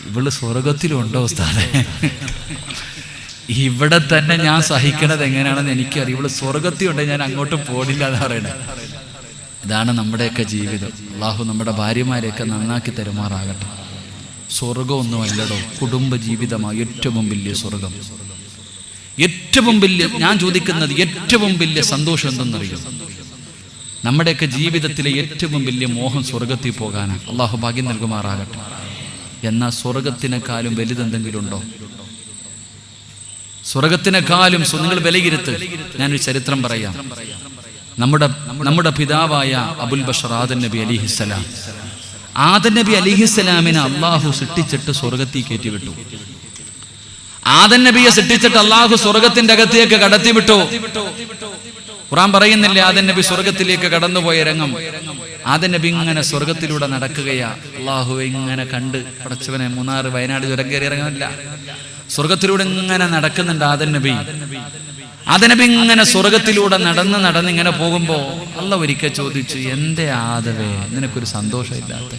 ഇവള് സ്വർഗത്തിലുണ്ടോ ഉസ്താദേ? ഇവിടെ തന്നെ ഞാൻ സഹിക്കണത് എങ്ങനെയാണെന്ന് എനിക്കറിയാം. ഇവള് സ്വർഗത്തിലുണ്ട്, ഞാൻ അങ്ങോട്ട് പോടില്ല എന്ന് പറയണേ. ഇതാണ് നമ്മുടെയൊക്കെ ജീവിതം. അള്ളാഹു നമ്മുടെ ഭാര്യമാരെയൊക്കെ നന്നാക്കി തരുമാറാകട്ടെ. സ്വർഗമൊന്നും അല്ലടോ, കുടുംബ ജീവിതമാണ് ഏറ്റവും വലിയ സ്വർഗം. ഏറ്റവും വലിയ, ഞാൻ ചോദിക്കുന്നത് ഏറ്റവും വലിയ സന്തോഷം എന്തെന്നറിയോ? നമ്മുടെയൊക്കെ ജീവിതത്തിലെ ഏറ്റവും വലിയ മോഹം സ്വർഗത്തിൽ പോകാനാണ്. അള്ളാഹു ഭാഗ്യം നൽകുമാറാകട്ടെ. എന്നാൽ സ്വർഗത്തിനെക്കാളും വലുതെന്തെങ്കിലും ഉണ്ടോ? സ്വർഗത്തിനെക്കാളും നിങ്ങൾ വിലയിരുത്ത്. ഞാനൊരു ചരിത്രം പറയാം. നമ്മുടെ പിതാവായ അബുൽ ബഷർ ആദം നബി അലിഹിസ്സലാം, ആദം നബി അലിഹിസ്സലാമിനെ അള്ളാഹു സൃഷ്ടിച്ചിട്ട് സ്വർഗത്തിൽ കയറ്റിവിട്ടു. ആദം നബിയെ സൃഷ്ടിച്ചിട്ട് അള്ളാഹു സ്വർഗത്തിന്റെ അകത്തേക്ക് കടത്തിവിട്ടു. ഖുർആൻ പറയുന്നില്ലേ ആദം നബി സ്വർഗത്തിലേക്ക് കടന്നുപോയ രംഗം? ആദം നബി ഇങ്ങനെ സ്വർഗത്തിലൂടെ നടക്കുകയാ. അള്ളാഹു ഇങ്ങനെ കണ്ട്, പടച്ചവനെ, മൂന്നാറ് വയനാട് ചുരം കയറി ഇറങ്ങാനില്ല, സ്വർഗത്തിലൂടെ ഇങ്ങനെ നടക്കുന്നുണ്ട് ആദം നബി. ആദം നബി ഇങ്ങനെ സ്വർഗത്തിലൂടെ നടന്ന് ഇങ്ങനെ പോകുമ്പോ അള്ളാഹു ഒരിക്കൽ ചോദിച്ചു, എന്തേ ആദവേ നിനക്കൊരു സന്തോഷമില്ലാത്ത?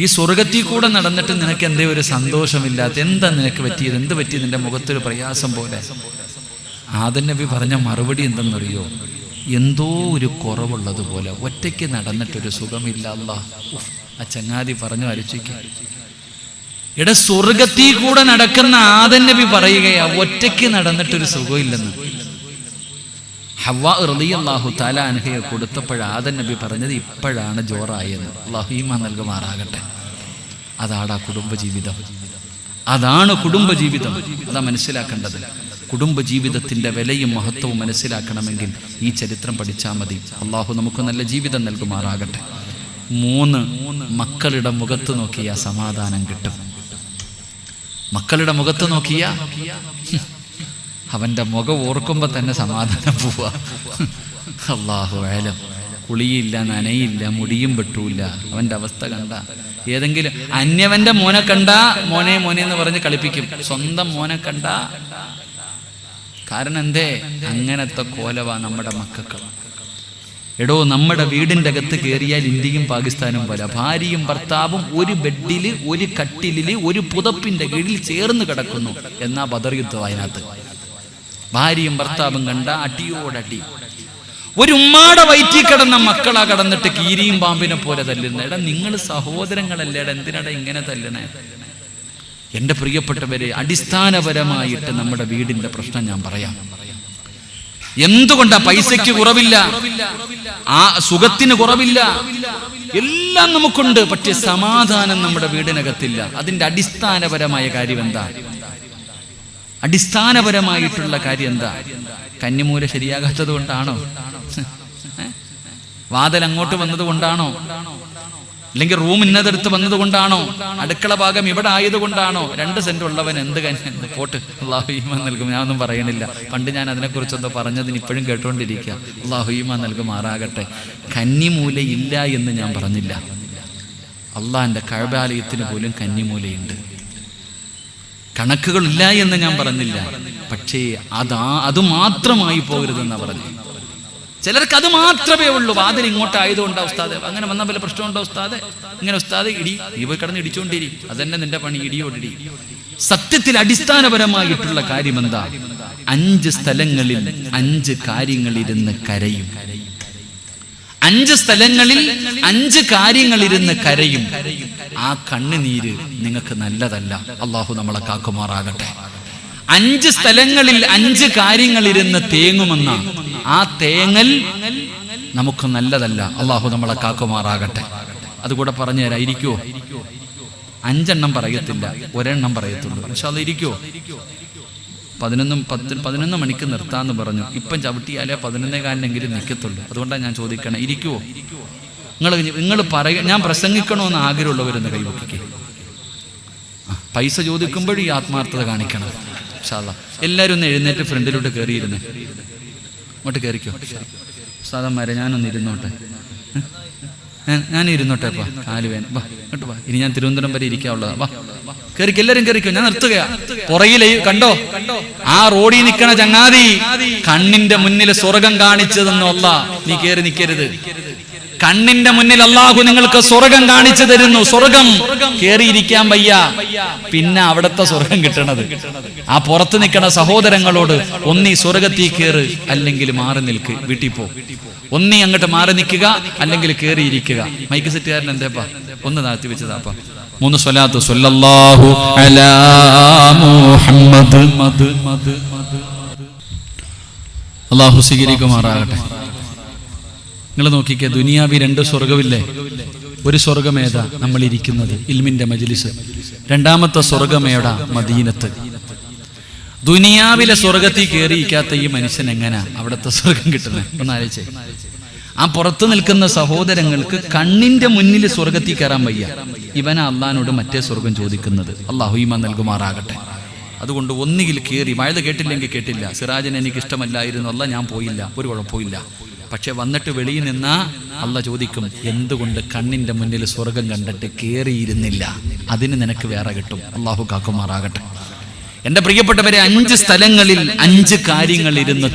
ഈ സ്വർഗത്തിൽ കൂടെ നടന്നിട്ട് നിനക്ക് എന്തേ ഒരു സന്തോഷമില്ലാത്ത? എന്താ നിനക്ക് പറ്റിയത്? എന്ത് പറ്റി നിന്റെ മുഖത്തൊരു പ്രയാസം പോലെ? ആദം നബി പറഞ്ഞ മറുപടി എന്തെന്നറിയോ? എന്തോ ഒരു കുറവുള്ളതുപോലെ, ഒറ്റയ്ക്ക് നടന്നിട്ടൊരു സുഖമില്ല അല്ലാഹ്. ആ ചങ്ങാതി പറഞ്ഞു ആലോചിക്കുക. ഇവിടെ സ്വർഗത്തിൽ കൂടെ നടക്കുന്ന ആദം നബി പറയുകയാ ഒറ്റയ്ക്ക് നടന്നിട്ടൊരു സുഖമില്ലെന്ന്. ഹവ്വാ റളിയല്ലാഹു തആല അൻഹയെ കൊടുത്തപ്പോൾ ആദം നബി പറഞ്ഞത് ഇപ്പോഴാണ് ജോറായെന്ന്. അല്ലാഹു ഈമാൻ നൽകുമാറാകട്ടെ. അതാണ് കുടുംബജീവിതം. അതാണ് കുടുംബജീവിതം. അതാ മനസ്സിലാക്കേണ്ടത്. കുടുംബജീവിതത്തിന്റെ വിലയും മഹത്വവും മനസ്സിലാക്കണമെങ്കിൽ ഈ ചരിത്രം പഠിച്ചാൽ മതി. അള്ളാഹു നമുക്ക് നല്ല ജീവിതം നൽകുമാറാകട്ടെ. 3 മക്കളുടെ മുഖത്ത് നോക്കിയാൽ സമാധാനം കിട്ടും. മക്കളുടെ മുഖത്ത് നോക്കിയാ അവന്റെ മുഖം ഓർക്കുമ്പോ തന്നെ സമാധാനം പോവാ. അല്ലാഹു അലം. കുളിയില്ല, നനയില്ല, മുടിയും വെട്ടൂല്ല. അവന്റെ അവസ്ഥ കണ്ട, ഏതെങ്കിലും അന്യവന്റെ മോനെ കണ്ട മോനെ എന്ന് പറഞ്ഞ് കളിപ്പിക്കും. സ്വന്തം മോനെ കണ്ട, കാരണം എന്തേ? അങ്ങനത്തെ കോലവാ നമ്മുടെ മക്കൾക്ക്. എടോ, നമ്മുടെ വീടിന്റെ അകത്ത് കയറിയാൽ ഇന്ത്യയും പാകിസ്ഥാനും പോലെ ഭാര്യയും ഭർത്താവും ഒരു ബെഡില്, ഒരു കട്ടിലില്, ഒരു പുതപ്പിന്റെ കീഴിൽ ചേർന്ന് കിടക്കുന്നു. എന്നാ ബദർ യുദ്ധം അതിനകത്ത്. ഭാര്യയും ഭർത്താവും കണ്ട അടിയോടടി. ഒരു ഉമ്മാടെ വയറ്റിൽ കിടന്ന മക്കളാ കടന്നിട്ട് കീരിയും പാമ്പിനെ പോലെ തല്ലുന്ന. എടാ, നിങ്ങൾ സഹോദരങ്ങളല്ലേടാ, എന്തിനാടാ ഇങ്ങനെ തല്ലണേ? എൻ്റെ പ്രിയപ്പെട്ടവരെ, അടിസ്ഥാനപരമായിട്ട് നമ്മുടെ വീടിന്റെ പ്രശ്നം ഞാൻ പറയാം. എന്തുകൊണ്ടാ? പൈസയ്ക്ക് കുറവില്ല, ആ സുഖത്തിന് കുറവില്ല, എല്ലാം നമുക്കുണ്ട്. പക്ഷെ സമാധാനം നമ്മുടെ വീടിനകത്തില്ല. അതിന്റെ അടിസ്ഥാനപരമായ കാര്യം എന്താ? അടിസ്ഥാനപരമായിട്ടുള്ള കാര്യം എന്താ? കന്നിമൂല ശരിയാകാത്തത് കൊണ്ടാണോ? വാതിൽ അങ്ങോട്ട് വന്നത് കൊണ്ടാണോ? അല്ലെങ്കിൽ റൂം ഇന്നതെടുത്ത് വന്നത് കൊണ്ടാണോ? അടുക്കള ഭാഗം ഇവിടെ ആയതുകൊണ്ടാണോ? 2 സെന്റ് ഉള്ളവൻ എന്ത് പോട്ട്, അള്ളാഹു ഈമാൻ നൽകും. ഞാനൊന്നും പറയണില്ല. പണ്ട് ഞാൻ അതിനെക്കുറിച്ചൊന്ന് പറഞ്ഞതിന് ഇപ്പോഴും കേട്ടുകൊണ്ടിരിക്കുക. അള്ളാഹു ഈമാൻ നൽകുമാറാകട്ടെ. കന്നിമൂല ഇല്ല എന്ന് ഞാൻ പറഞ്ഞില്ല. അള്ളാഹിന്റെ കഅബാലയത്തിന് പോലും കന്നിമൂലയുണ്ട്. കണക്കുകളില്ല എന്ന് ഞാൻ പറഞ്ഞില്ല. പക്ഷേ അത് മാത്രമായി പോകരുതെന്നാ പറഞ്ഞു. ചിലർക്ക് അത് മാത്രമേ ഉള്ളൂ. വാതിൽ ഇങ്ങോട്ടായതുകൊണ്ടാ ഉസ്താദ്, അങ്ങനെ വന്ന വല്ല പ്രശ്നമുണ്ടോ ഉസ്താദ്? ഇങ്ങനെ ഉസ്താദ് നീ പോയി കിടന്ന് ഇടിച്ചോണ്ടിരി, അതന്നെ നിന്റെ പണി, ഇടിയോടിടി. സത്യത്തിൽ അടിസ്ഥാനപരമായിട്ടുള്ള കാര്യം എന്താ? 5 സ്ഥലങ്ങളിൽ 5 കാര്യങ്ങളിരുന്ന് കരയും. 5 സ്ഥലങ്ങളിൽ 5 കാര്യങ്ങളിരുന്ന് കരയും. ആ കണ്ണുനീര് നിങ്ങൾക്ക് നല്ലതല്ല. അള്ളാഹു നമ്മളെ കാക്കുമാറാകട്ടെ. 5 സ്ഥലങ്ങളിൽ 5 കാര്യങ്ങളിരുന്ന് തേങ്ങുമെന്ന ആ തേങ്ങൽ നമുക്ക് നല്ലതല്ല. അള്ളാഹു നമ്മളെ കാക്കുമാറാകട്ടെ. അതുകൂടെ പറഞ്ഞു തരാം. ഇരിക്കുവോ? 5 എണ്ണം പറയത്തില്ല, 1 എണ്ണം പറയത്തുള്ളൂ. പക്ഷെ അത് ഇരിക്കുവോ? 11 മണിക്ക് നിർത്താന്ന് പറഞ്ഞു. ഇപ്പം ചവിട്ടിയാലേ 11:15 നിൽക്കത്തുള്ളൂ. അതുകൊണ്ടാണ് ഞാൻ ചോദിക്കണം, ഇരിക്കുവോ? നിങ്ങൾ പറയുക. ഞാൻ പ്രസംഗിക്കണമെന്ന് ആഗ്രഹമുള്ളവരെന്ന് കൈവക്കിക്കേ. പൈസ ചോദിക്കുമ്പോഴും ഈ ആത്മാർത്ഥത കാണിക്കണം. ഇൻഷാ അല്ലാഹ് എല്ലാവരും ഒന്ന് എഴുന്നേറ്റ് ഫ്രണ്ടിലോട്ട് കയറിയിരുന്നേ. അങ്ങോട്ട് കയറിക്കോ സാധന്മാരെ. ഞാനൊന്ന് ഇരുന്നോട്ടെ, ഞാൻ ഇരുന്നോട്ടെ. അപ്പാ കാല് വേൻ വാ, ഇങ്ങോട്ട് വാ. ഇനി ഞാൻ തിരുവനന്തപുരം വരെ ഇരിക്കാനുള്ളതാ. വാ കയറിക്കോ, എല്ലാവരും കയറിക്കോ. ഞാൻ നിർത്തുകയാ. പുറകിലെ കണ്ടോ ആ റോഡിൽ നിൽക്കണ ചങ്ങാതി, കണ്ണിന്റെ മുന്നിൽ സ്വർഗം കാണിച്ചതെന്നല്ല. നീ കയറി നിൽക്കരുത്. കണ്ണിന്റെ മുന്നിൽ അള്ളാഹു നിങ്ങൾക്ക് സ്വർഗം കാണിച്ചു തരുന്നു. സ്വർഗം കേറിയിരിക്കാൻ വയ്യ, പിന്നെ അവിടത്തെ സ്വർഗം കിട്ടണത്. ആ പുറത്ത് നിൽക്കണ സഹോദരങ്ങളോട് ഒന്നീ സ്വർഗത്തിൽ കയറ്, അല്ലെങ്കിൽ മാറി നിൽക്ക്, വീട്ടിൽ പോ. ഒന്നീ അങ്ങോട്ട് മാറി നിൽക്കുക, അല്ലെങ്കിൽ കയറിയിരിക്കുക. മൈക്ക് സെറ്റുകാരൻ എന്തേപ്പാ ഒന്ന് താഴ്ത്തി വെച്ചതാപ്പാ. 3 സ്വലാത്ത് സ്വല്ലല്ലാഹു അലാ മുഹമ്മദ്. അള്ളാഹു സ്വീകരിക്കുമാറാകട്ടെ. നിങ്ങൾ നോക്കിക്കേ, ദുനിയാവി 2 സ്വർഗമില്ലേ? ഒരു സ്വർഗമേതാ? നമ്മൾ ഇരിക്കുന്നത് ഇൽമിന്റെ മജ്ലിസ്. 2ാമത്തെ സ്വർഗമേടാ? മദീനത്ത്. ദുനിയാവിലെ സ്വർഗത്തിൽ കയറിയിരിക്കാത്ത ഈ മനുഷ്യൻ എങ്ങനാ അവിടുത്തെ സ്വർഗം കിട്ടുന്നത്? ഒന്ന് ആലോചിച്ചേ. ആ പുറത്തു നിൽക്കുന്ന സഹോദരങ്ങൾക്ക് കണ്ണിന്റെ മുന്നിൽ സ്വർഗത്തിൽ കയറാൻ വയ്യ. ഇവനാ അള്ളാഹിനോട് മറ്റേ സ്വർഗം ചോദിക്കുന്നത്. അള്ളാഹു ഈമാൻ നൽകുമാറാകട്ടെ. അതുകൊണ്ട് ഒന്നുകിൽ കയറി. മഴ കേട്ടില്ലെങ്കിൽ കേട്ടില്ല, സിറാജിന് എനിക്ക് ഇഷ്ടമല്ലായിരുന്നു, അല്ല ഞാൻ പോയില്ല, ഒരു കുഴപ്പമില്ല. പക്ഷെ വന്നിട്ട് വെളിയിൽ നിന്നാ അള്ള ചോദിക്കും, എന്തുകൊണ്ട് കണ്ണിന്റെ മുന്നിൽ സ്വർഗം കണ്ടിട്ട് കയറിയിരുന്നില്ല? അതിന് നിനക്ക് വേറെ കിട്ടും. അള്ളാഹു കാക്കുമാറാകട്ടെ. എന്റെ പ്രിയപ്പെട്ടവരെ, 5 സ്ഥലങ്ങളിൽ 5 കാര്യങ്ങൾ ഇരുന്ന്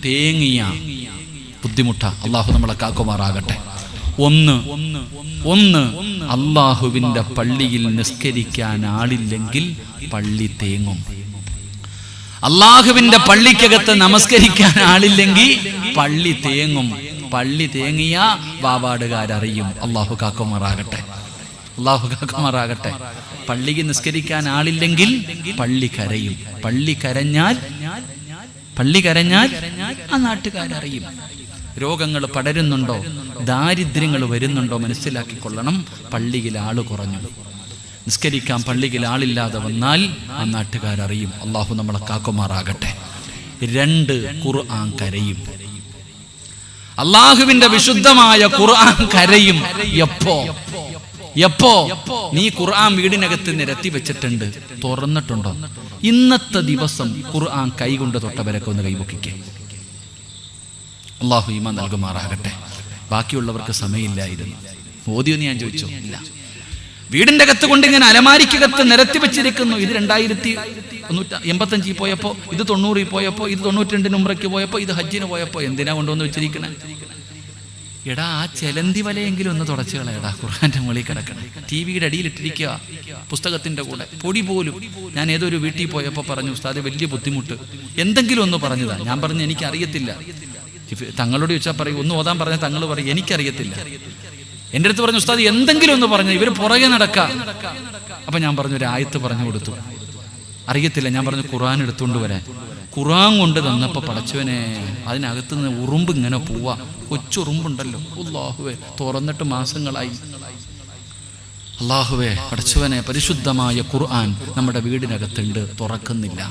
തേങ്ങിയ ബുദ്ധിമുട്ട. അള്ളാഹു നമ്മളെ കാക്കുമാറാകട്ടെ. ഒന്ന് അള്ളാഹുവിന്റെ പള്ളിയിൽ നിസ്കരിക്കാൻ ആളില്ലെങ്കിൽ പള്ളി തേങ്ങും. അള്ളാഹുവിന്റെ പള്ളിക്കകത്ത് നമസ്കരിക്കാൻ ആളില്ലെങ്കിൽ പള്ളി തേങ്ങും. പള്ളി തേങ്ങിയ വാവാടുകാരറിയും. അള്ളാഹു കാക്കുമാറാകട്ടെ. അള്ളാഹു കാക്കുമാറാകട്ടെ. പള്ളിക്ക് നിസ്കരിക്കാൻ ആളില്ലെങ്കിൽ പള്ളി കരയും. പള്ളി കരഞ്ഞാൽ ആ നാട്ടുകാരറിയും. രോഗങ്ങൾ പടരുന്നുണ്ടോ, ദാരിദ്ര്യങ്ങൾ വരുന്നുണ്ടോ മനസ്സിലാക്കിക്കൊള്ളണം. പള്ളിയിൽ ആള് കുറഞ്ഞു, നിസ്കരിക്കാൻ പള്ളിയിൽ ആളില്ലാതെ വന്നാൽ ആ നാട്ടുകാരറിയും. അള്ളാഹു നമ്മളെ കാക്കുമാറാകട്ടെ. 2 ഖുർആൻ കരയും. അള്ളാഹുവിന്റെ വിശുദ്ധമായ ഖുർആൻ കരയും. എപ്പോ നീ ഖുർആൻ വീടിനകത്ത് നിരത്തി വെച്ചിട്ടുണ്ട്, തുറന്നിട്ടുണ്ടോ? ഇന്നത്തെ ദിവസം ഖുർആൻ കൈകൊണ്ട് തൊട്ടവരൊക്കെ ഒന്ന് കൈപൊക്കിക്കേ. അള്ളാഹു ഈമാൻ നൽകുമാറാകട്ടെ. ബാക്കിയുള്ളവർക്ക് സമയമില്ലായിരുന്നു. ഓതിയൊന്ന് ഞാൻ ചോദിച്ചോ? ഇല്ല. വീടിന്റെ അകത്ത് കൊണ്ട് ഇങ്ങനെ അലമാരിക്കകത്ത് നിരത്തി വെച്ചിരിക്കുന്നു. ഇത് 2085 പോയപ്പോ, ഇത് 90 പോയപ്പോ, ഇത് 92 ഉംറയ്ക്ക് പോയപ്പോ, ഇത് ഹജ്ജിന് പോയപ്പോ. എന്തിനാ കൊണ്ടുവന്ന് വെച്ചിരിക്കണേ? എടാ, ആ ചെലന്തി വലയെങ്കിലും ഒന്ന് തുടച്ചു കളയടാ. ഖുർആന്റെ മുകളിൽ കിടക്കണം. ടിവിയുടെ അടിയിലിട്ടിരിക്കുക, പുസ്തകത്തിന്റെ കൂടെ. പൊടി പോലും. ഞാൻ ഏതൊരു വീട്ടിൽ പോയപ്പോ പറഞ്ഞു, ഉസ്താദ് വലിയ ബുദ്ധിമുട്ട്, എന്തെങ്കിലും ഒന്ന് പറഞ്ഞതാ. ഞാൻ പറഞ്ഞു എനിക്ക് അറിയത്തില്ല. തങ്ങളോട് ചോദിച്ചാൽ പറയും, ഒന്ന് ഓതാൻ പറഞ്ഞ തങ്ങൾ പറയും എനിക്കറിയത്തില്ല. എൻ്റെ അടുത്ത് പറഞ്ഞു, ഉസ്താദ് എന്തെങ്കിലും ഒന്ന് പറഞ്ഞു, ഇവർ പുറകെ നടക്കാം. അപ്പൊ ഞാൻ പറഞ്ഞു, ഒരു ആയത്ത് പറഞ്ഞു കൊടുത്തു. അറിയത്തില്ല. ഞാൻ പറഞ്ഞു ഖുർആൻ എടുത്തുകൊണ്ട് വരാൻ. ഖുർആൻ കൊണ്ട് തന്നപ്പോ പടച്ചവനെ അതിനകത്തുനിന്ന് ഉറുമ്പ് ഇങ്ങനെ പോവാ. കൊച്ചുറുമ്പുണ്ടല്ലോ, അല്ലാഹുവേ തുറന്നിട്ട് മാസങ്ങളായി. അല്ലാഹുവേ പടച്ചവനെ, പരിശുദ്ധമായ ഖുർആൻ നമ്മുടെ വീടിനകത്തുണ്ട്, തുറക്കുന്നില്ല.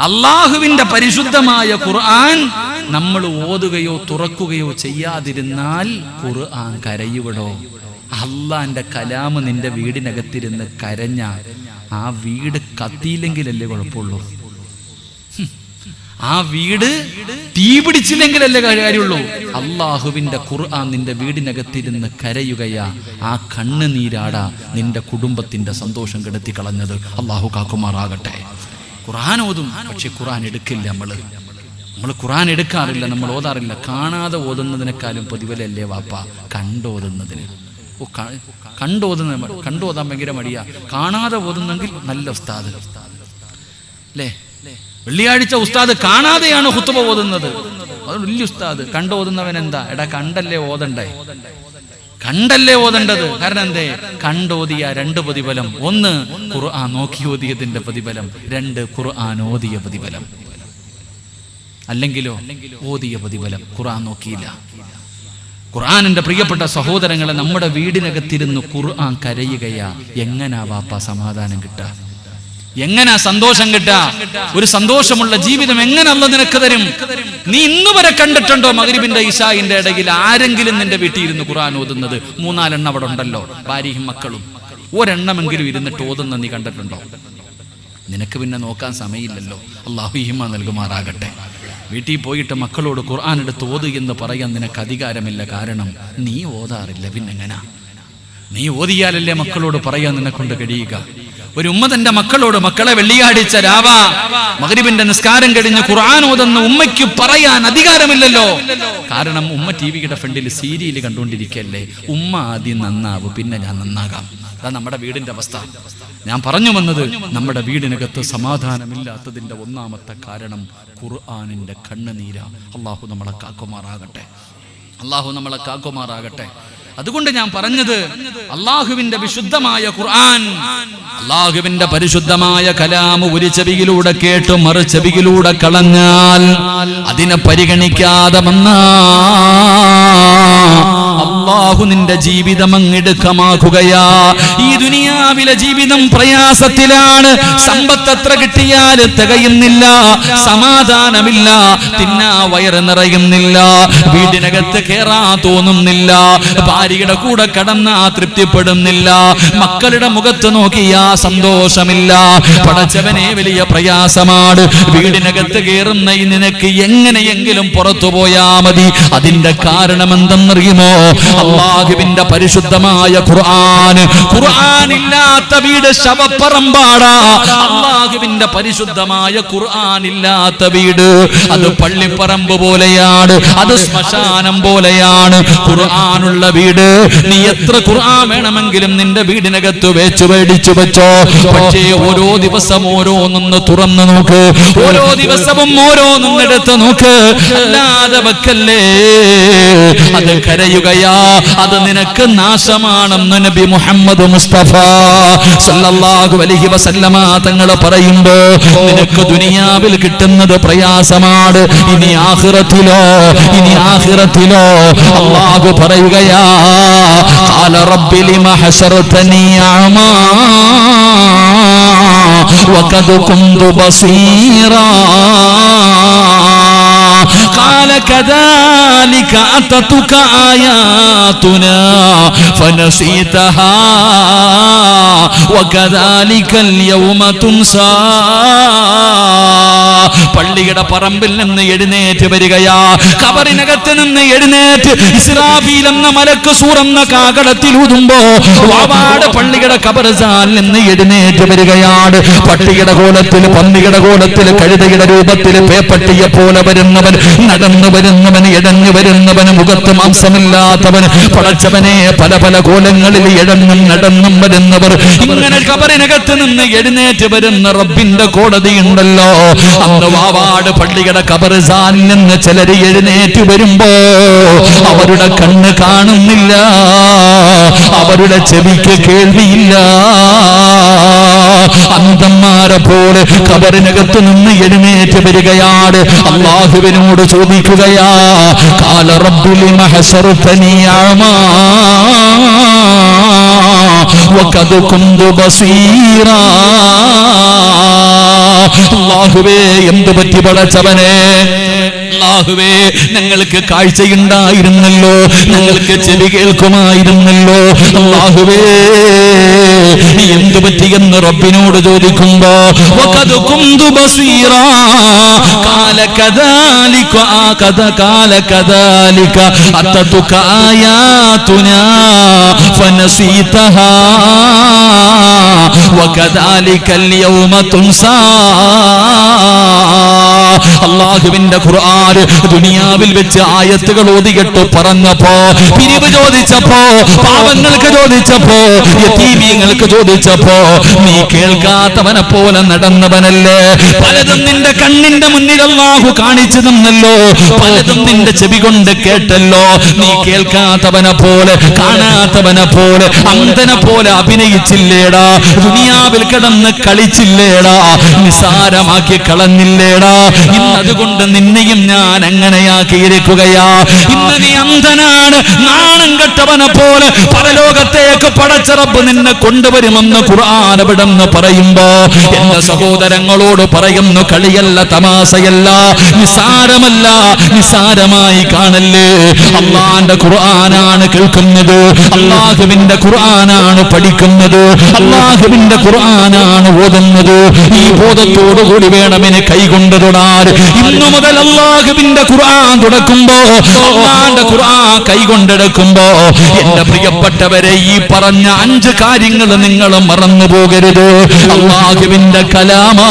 അല്ലാഹുവിന്റെ പരിശുദ്ധമായ ഖുർആൻ നമ്മൾ ഓതുകയോ തുറക്കുകയോ ചെയ്യാതിരുന്നാൽ ഖുർആൻ കരയുവിടോ. അള്ളാന്റെ കലാമ് നിന്റെ വീടിനകത്തിരുന്ന് കരഞ്ഞ ആ വീട് കത്തിയില്ലെങ്കിലല്ലേ കുഴപ്പമുള്ളൂ, ആ വീട് തീ പിടിച്ചില്ലെങ്കിലല്ലേ കാര്യമുള്ളൂ. അള്ളാഹുവിന്റെ ഖുർആൻ നിന്റെ വീടിനകത്തിരുന്ന് കരയുകയാ. ആ കണ്ണുനീരാടാ നിന്റെ കുടുംബത്തിന്റെ സന്തോഷം കെടുത്തി കളഞ്ഞത്. അള്ളാഹു കാക്കുമാറാകട്ടെ. ഖുർആൻ ഓതും, പക്ഷെ ഖുർആൻ എടുക്കില്ല. നമ്മൾ ഖുർആൻ എടുക്കാറില്ല, നമ്മൾ ഓതാറില്ല. കാണാതെ ഓതുന്നതിനേക്കാളും പ്രതിഫലല്ലേ വാപ്പ കണ്ടോതുന്നതിന്. കണ്ടോതാൻ ഭയങ്കര മടിയാ. കാണാതെ ഓതുന്നെങ്കിൽ നല്ല ഉസ്താദ് അല്ലേ? വെള്ളിയാഴ്ച ഉസ്താദ് കാണാതെയാണ് ഖുത്ബ ഓതുന്നത്, അത് വലിയ ഉസ്താദ്. കണ്ടോതുന്നവൻ എന്താ? എടാ കണ്ടല്ലേ ഓതണ്ടേ, കണ്ടല്ലേ ഓതേണ്ടത്. കാരണം എന്തേ? കണ്ടോതിയ 2 പ്രതിഫലം. 1 ഖുർആൻ നോക്കി ഓതിയതിന്റെ പ്രതിഫലം, 2 ഖുർആൻ ഓതിയ പ്രതിഫലം. അല്ലെങ്കിലോ ഓതിയ പ്രതിഫലം, ഖുർആൻ നോക്കിയില്ല. ഖുർആനിന്റെ പ്രിയപ്പെട്ട സഹോദരങ്ങളെ, നമ്മുടെ വീടിനകത്തിരുന്ന് ഖുർആൻ കരയുകയാ. എങ്ങനാ വാപ്പ സമാധാനം കിട്ടുക? എങ്ങനാ സന്തോഷം കിട്ടുക? ഒരു സന്തോഷമുള്ള ജീവിതം എങ്ങനെ അല്ലാഹു നിനക്ക് തരും? നീ ഇന്ന് വരെ കണ്ടിട്ടുണ്ടോ മഗ്രിബിന്റെ ഇശാഇന്റെ ഇടയിൽ ആരെങ്കിലും നിന്റെ വീട്ടിൽ ഇരുന്ന് ഖുർആൻ ഓതുന്നത്? 3-4 എണ്ണം അവിടെ ഉണ്ടല്ലോ, ഭാര്യയും മക്കളും. ഒരെണ്ണമെങ്കിലും ഇരുന്നിട്ട് ഓതുന്ന നീ കണ്ടിട്ടുണ്ടോ? നിനക്ക് പിന്നെ നോക്കാൻ സമയമില്ലല്ലോ. അല്ലാഹു ഈമാൻ നൽകുമാറാകട്ടെ. വീട്ടിൽ പോയിട്ട് മക്കളോട് ഖുർആൻ എടുത്ത് ഓതു എന്ന് പറയാൻ നിനക്ക് അധികാരമില്ല. കാരണം നീ ഓതാറില്ല. പിന്നെങ്ങനാ? നീ ഓതിയാലല്ലേ മക്കളോട് പറയാൻ നിന്നെക്കൊണ്ട് കഴിയുക. ഒരു ഉമ്മ തന്റെ മക്കളോട്, മക്കളെ വെള്ളിയാഴ്ച രാവാ മഗ്രിബിന്റെ നിസ്കാരം കഴിഞ്ഞ് ഖുർആൻ ഓതുന്ന ഉമ്മയ്ക്ക് പറയാൻ അധികാരമില്ലല്ലോ. കാരണം ഉമ്മ ടിവിയുടെ ഫ്രണ്ടിൽ സീരിയൽ കണ്ടുകൊണ്ടിരിക്കല്ലേ. ഉമ്മ ആദ്യം നന്നാവും, പിന്നെ ഞാൻ നന്നാകാം. അതാ നമ്മുടെ വീടിന്റെ അവസ്ഥ. ഞാൻ പറഞ്ഞു വന്നത്, നമ്മുടെ വീടിനകത്ത് സമാധാനമില്ലാത്തതിന്റെ ഒന്നാമത്തെ കാരണം ഖുർആനിന്റെ കണ്ണുനീരാ. അള്ളാഹു നമ്മളെ കാക്കുമാറാകട്ടെ. അള്ളാഹു നമ്മളെ കാക്കുമാറാകട്ടെ. അതുകൊണ്ട് ഞാൻ പറഞ്ഞത്, അള്ളാഹുവിന്റെ വിശുദ്ധമായ ഖുർആൻ, അള്ളാഹുവിന്റെ പരിശുദ്ധമായ കലാം ഒരു ചെവിയിലൂടെ കേട്ട് മറു ചെവിയിലൂടെ കളഞ്ഞാൽ, അതിനെ പരിഗണിക്കാതെ വന്നാ അള്ളാഹു നിന്റെ ജീവിതം അങ്ങിടുക്കമാക്കുകയാ. ഈ ദുനിയാവിലെ ജീവിതം പ്രയാസത്തിലാണ്. സമ്പത്ത് എത്ര കിട്ടിയാൽ തികയുന്നില്ല, സമാധാനമില്ല, തിന്നാ വയറ് നിറയുന്നില്ല, വീടിനകത്ത് കേറാ തോന്നുന്നില്ല, ഭാര്യയുടെ കൂടെ കടന്നാ തൃപ്തിപ്പെടുന്നില്ല, മക്കളുടെ മുഖത്ത് നോക്കിയാ സന്തോഷമില്ല. പടച്ചവനെ വലിയ പ്രയാസമാണ്. വീടിനകത്ത് കയറുന്ന നിനക്ക് എങ്ങനെയെങ്കിലും പുറത്തു പോയാ മതി. അതിന്റെ കാരണം എന്തെന്നറിയുമോ? അല്ലാഹുവിന്റെ പരിശുദ്ധമായ ഖുർആൻ. ഖുർആൻ ഇല്ലാത്ത വീട് ശവപ്പറമ്പാടാ. അല്ലാഹുവിന്റെ പരിശുദ്ധമായ ഖുർആൻ ഇല്ലാത്ത വീട് അത് പള്ളിപ്പറമ്പ് പോലെയാണ്, അത് ശ്മശാനം പോലെയാണ്. ഖുർആനുള്ള വീട്, നീ എത്ര ഖുർആൻ വേണമെങ്കിലും നിന്റെ വീടിനകത്ത് മേടിച്ചു വെച്ചോ. പക്ഷേ ഓരോ ദിവസം ഓരോന്നൊന്ന് തുറന്നു നോക്ക്, ഓരോ ദിവസവും ഓരോന്നും എടുത്ത് നോക്ക്. അല്ലാതെ വെക്കല്ലേ, അത് കരയുകയാ. അത് നിനക്ക് നാശമാണെന്ന് നബി മുഹമ്മദ് മുസ്തഫ സല്ലല്ലാഹു അലൈഹി വസല്ലമ തങ്ങൾ പറയുമ്പോ, നിനക്ക് ദുനിയാവിൽ കിട്ടുന്നത് പ്രയാസമാണ്. ഇനി ആഖിറത്തിലോ അല്ലാഹു പറയുകയാ, ഖാല റബ്ബി ലിമ ഹശർതനി അഅമാ വഖദ് കുന്തു ബസീറാ قال كذلك أتتك آياتنا فنسيتها وكذلك اليوم تنسى. പള്ളിയുടെ പറമ്പിൽ നിന്ന് എഴുന്നേറ്റ് വരികയാ. ഖബറിനകത്ത് നിന്ന് എഴുന്നേറ്റ് ഇസ്രാഫീൽ എന്ന മലക്ക് സൂറന്ന കാകടത്തിൽ ഊതുമ്പോ വാവാട് പള്ളിയുടെ ഖബർസാനിൽ നിന്ന് എഴുന്നേറ്റ് വരികയാണ്. പട്ടിയുടെ കോലത്തിൽ, പന്നിയുടെ കോലത്തിൽ, കഴുതയുടെ രൂപത്തിൽ, പേപ്പട്ടിയെ പോലെ വരുന്നവൻ, നടന്നു വരുന്നവൻ, ഇഴഞ്ഞു വരുന്നവൻ, മുഖത്ത് മാംസമില്ലാത്തവൻ, പടച്ചവനെ പല പല കോലങ്ങളിൽ ഇഴഞ്ഞും നടന്നും വരുന്നവർ. ഇങ്ങനെ ഖബറിനകത്ത് നിന്ന് എഴുന്നേറ്റ് വരുന്ന റബ്ബിന്റെ കോടതി ഉണ്ടല്ലോ. അന്ന് വാവാട് പള്ളിയുടെ ഖബർസാനിൽ നിന്ന് ചിലർ എഴുന്നേറ്റ് വരുമ്പോ അവരുടെ കണ്ണ് കാണുന്നില്ല, അവരുടെ ചെവിക്ക് കേൾവിയില്ല, അന്തന്മാരെ പോലെ ഖബറിനകത്ത് നിന്ന് എഴുന്നേറ്റ് വരികയാണ്. അല്ലാഹുവിനോട് ചോദിക്കുകയാ, ഖാല റബ്ബി ലിമ ഹസർതനി അഅമാ വഖദ് കുന്തു ബസീറാ. അല്ലാഹുവേ, എന്തു പറ്റി പടച്ചവനെ? അല്ലാഹുവേ, ഞങ്ങൾക്ക് കാഴ്ചയുണ്ടായിരുന്നല്ലോ, ഞങ്ങൾക്ക് ചെവി കേൾക്കുമായിരുന്നല്ലോ. അല്ലാഹുവേ, എന്തു പറ്റിയെന്ന് റബ്ബിനോട് ചോദിക്കുമ്പോ വഖദ് കുന്തു ബസീറാ ഖാല കദാലിക അതതുക ആയാതുനാ ഫനസീതഹാ വകദാലികൽ യൗമ തുൻസാ. അല്ലാഹുവിന്റെ ഖുർആൻ ദുനിയാവിൽ വെച്ച് ആയത്തുകൾ ഓതിയിട്ട് പറഞ്ഞപ്പോ, പിരിവ് ചോദിച്ചപ്പോ, പാവങ്ങൾക്ക് ചോദിച്ചപ്പോ, യതീമീങ്ങൾക്ക് ചോദിച്ചപ്പോ, നീ കേൾക്കാത്തവനെ പോലെ നടന്നവനല്ലേ? പലതും നിന്റെ കണ്ണിന്റെ മുന്നിൽ അല്ലാഹു കാണിച്ചു തന്നല്ലോ, പലതും നിന്റെ ചെവി കൊണ്ട് കേട്ടല്ലോ. നീ കേൾക്കാത്തവനെ പോലെ, കാണാത്തവനെ പോലെ, അന്ധനെ പോലെ അഭിനയിച്ചില്ലേടാ? ദുനിയാവിൽ കിടന്ന് കളിച്ചില്ലേടാ? നിസാരമാക്കി കളഞ്ഞില്ലേടാ? ഇന്നതുകൊണ്ട് നിന്നെയും ഞാൻ അങ്ങനെയാക്കിയിരിക്കുകയാ. ഇന്ന് നീ അന്ധനാണ്, നാണം കെട്ടവനെ പോലെ പരലോകത്തേക്ക് പടച്ച റബ്ബ് നിന്നെ കൊണ്ടുവരുമെന്ന് ഖുർആൻ എവിടെന്ന് പറയുമ്പോ എന്റെ സഹോദരങ്ങളോട് പറയുന്നു, കളിയല്ല, തമാശയല്ല, നിസാരമല്ല, നിസാരമായി കാണല്ലേ. അള്ളാന്റെ ഖുർആനാണ് കേൾക്കുന്നത്, അള്ളാഹുവിന്റെ ഖുർആനാണ് പഠിക്കുന്നത്, അള്ളാഹുവിന്റെ ഖുർആനാണ് ഓതുന്നത്. ഈ ബോധത്തോടുകൂടി വേണം എന്നെ കൈകൊണ്ട് തൊടാൻ. ഇന്നു മുതൽ അള്ളാഹുവിന്റെ ഖുർആൻ തുടക്കുമ്പോ, അള്ളാന്റെ ഖുർആൻ കൈകൊണ്ടെടുക്കുമ്പോ, എന്റെ പ്രിയപ്പെട്ടവരെ, ഈ പറഞ്ഞ 5 കാര്യങ്ങൾ നിങ്ങൾ മറന്നു പോകരുത്. അള്ളാഹുവിന്റെ കലാമാ.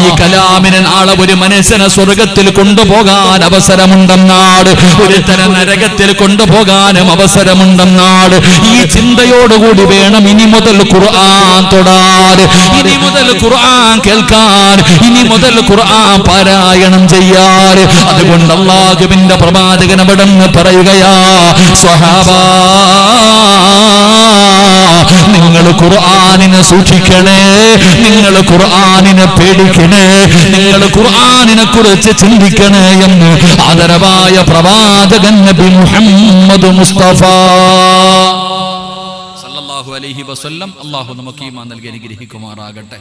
ഈ കലാമിന് നാളെ ഒരു മനുഷ്യനെ സ്വർഗത്തിൽ കൊണ്ടുപോകാൻ അവസരമുണ്ടെന്നാണ്, ഒരുത്തനെ നരകത്തിൽ കൊണ്ടുപോകാനും അവസരമുണ്ടെന്നാണ്. ഈ ചിന്തയോടുകൂടി വേണം ഇനി മുതൽ ഖുർആൻ തൊടാൻ, ഇനി മുതൽ ഖുർആൻ കേൾക്കാൻ, ഇനി മുതൽ ഖുർആൻ പാരായണം ചെയ്യാൻ. അതുകൊണ്ട് അല്ലാഹുവിന്റെ പ്രവാചകൻ അവിടെന്ന് പറയുകയാ, സ്വഹാബാ, നിങ്ങൾ ഖുർആനിനെ സൂക്ഷിക്കണേ, നിങ്ങൾ ഖുർആനിനെ പേടിക്കണേ, നിങ്ങൾ ഖുർആനിനെ കുറിച്ച് ചിന്തിക്കണേ എന്ന് ആദരവായ പ്രവാചകൻ നബി മുഹമ്മദ് മുസ്തഫ സല്ലല്ലാഹു അലൈഹി വസല്ലം. അല്ലാഹു നമുക്ക് ഈമാൻ നൽകി അനുഗ്രഹിക്കുമാറാകട്ടെ.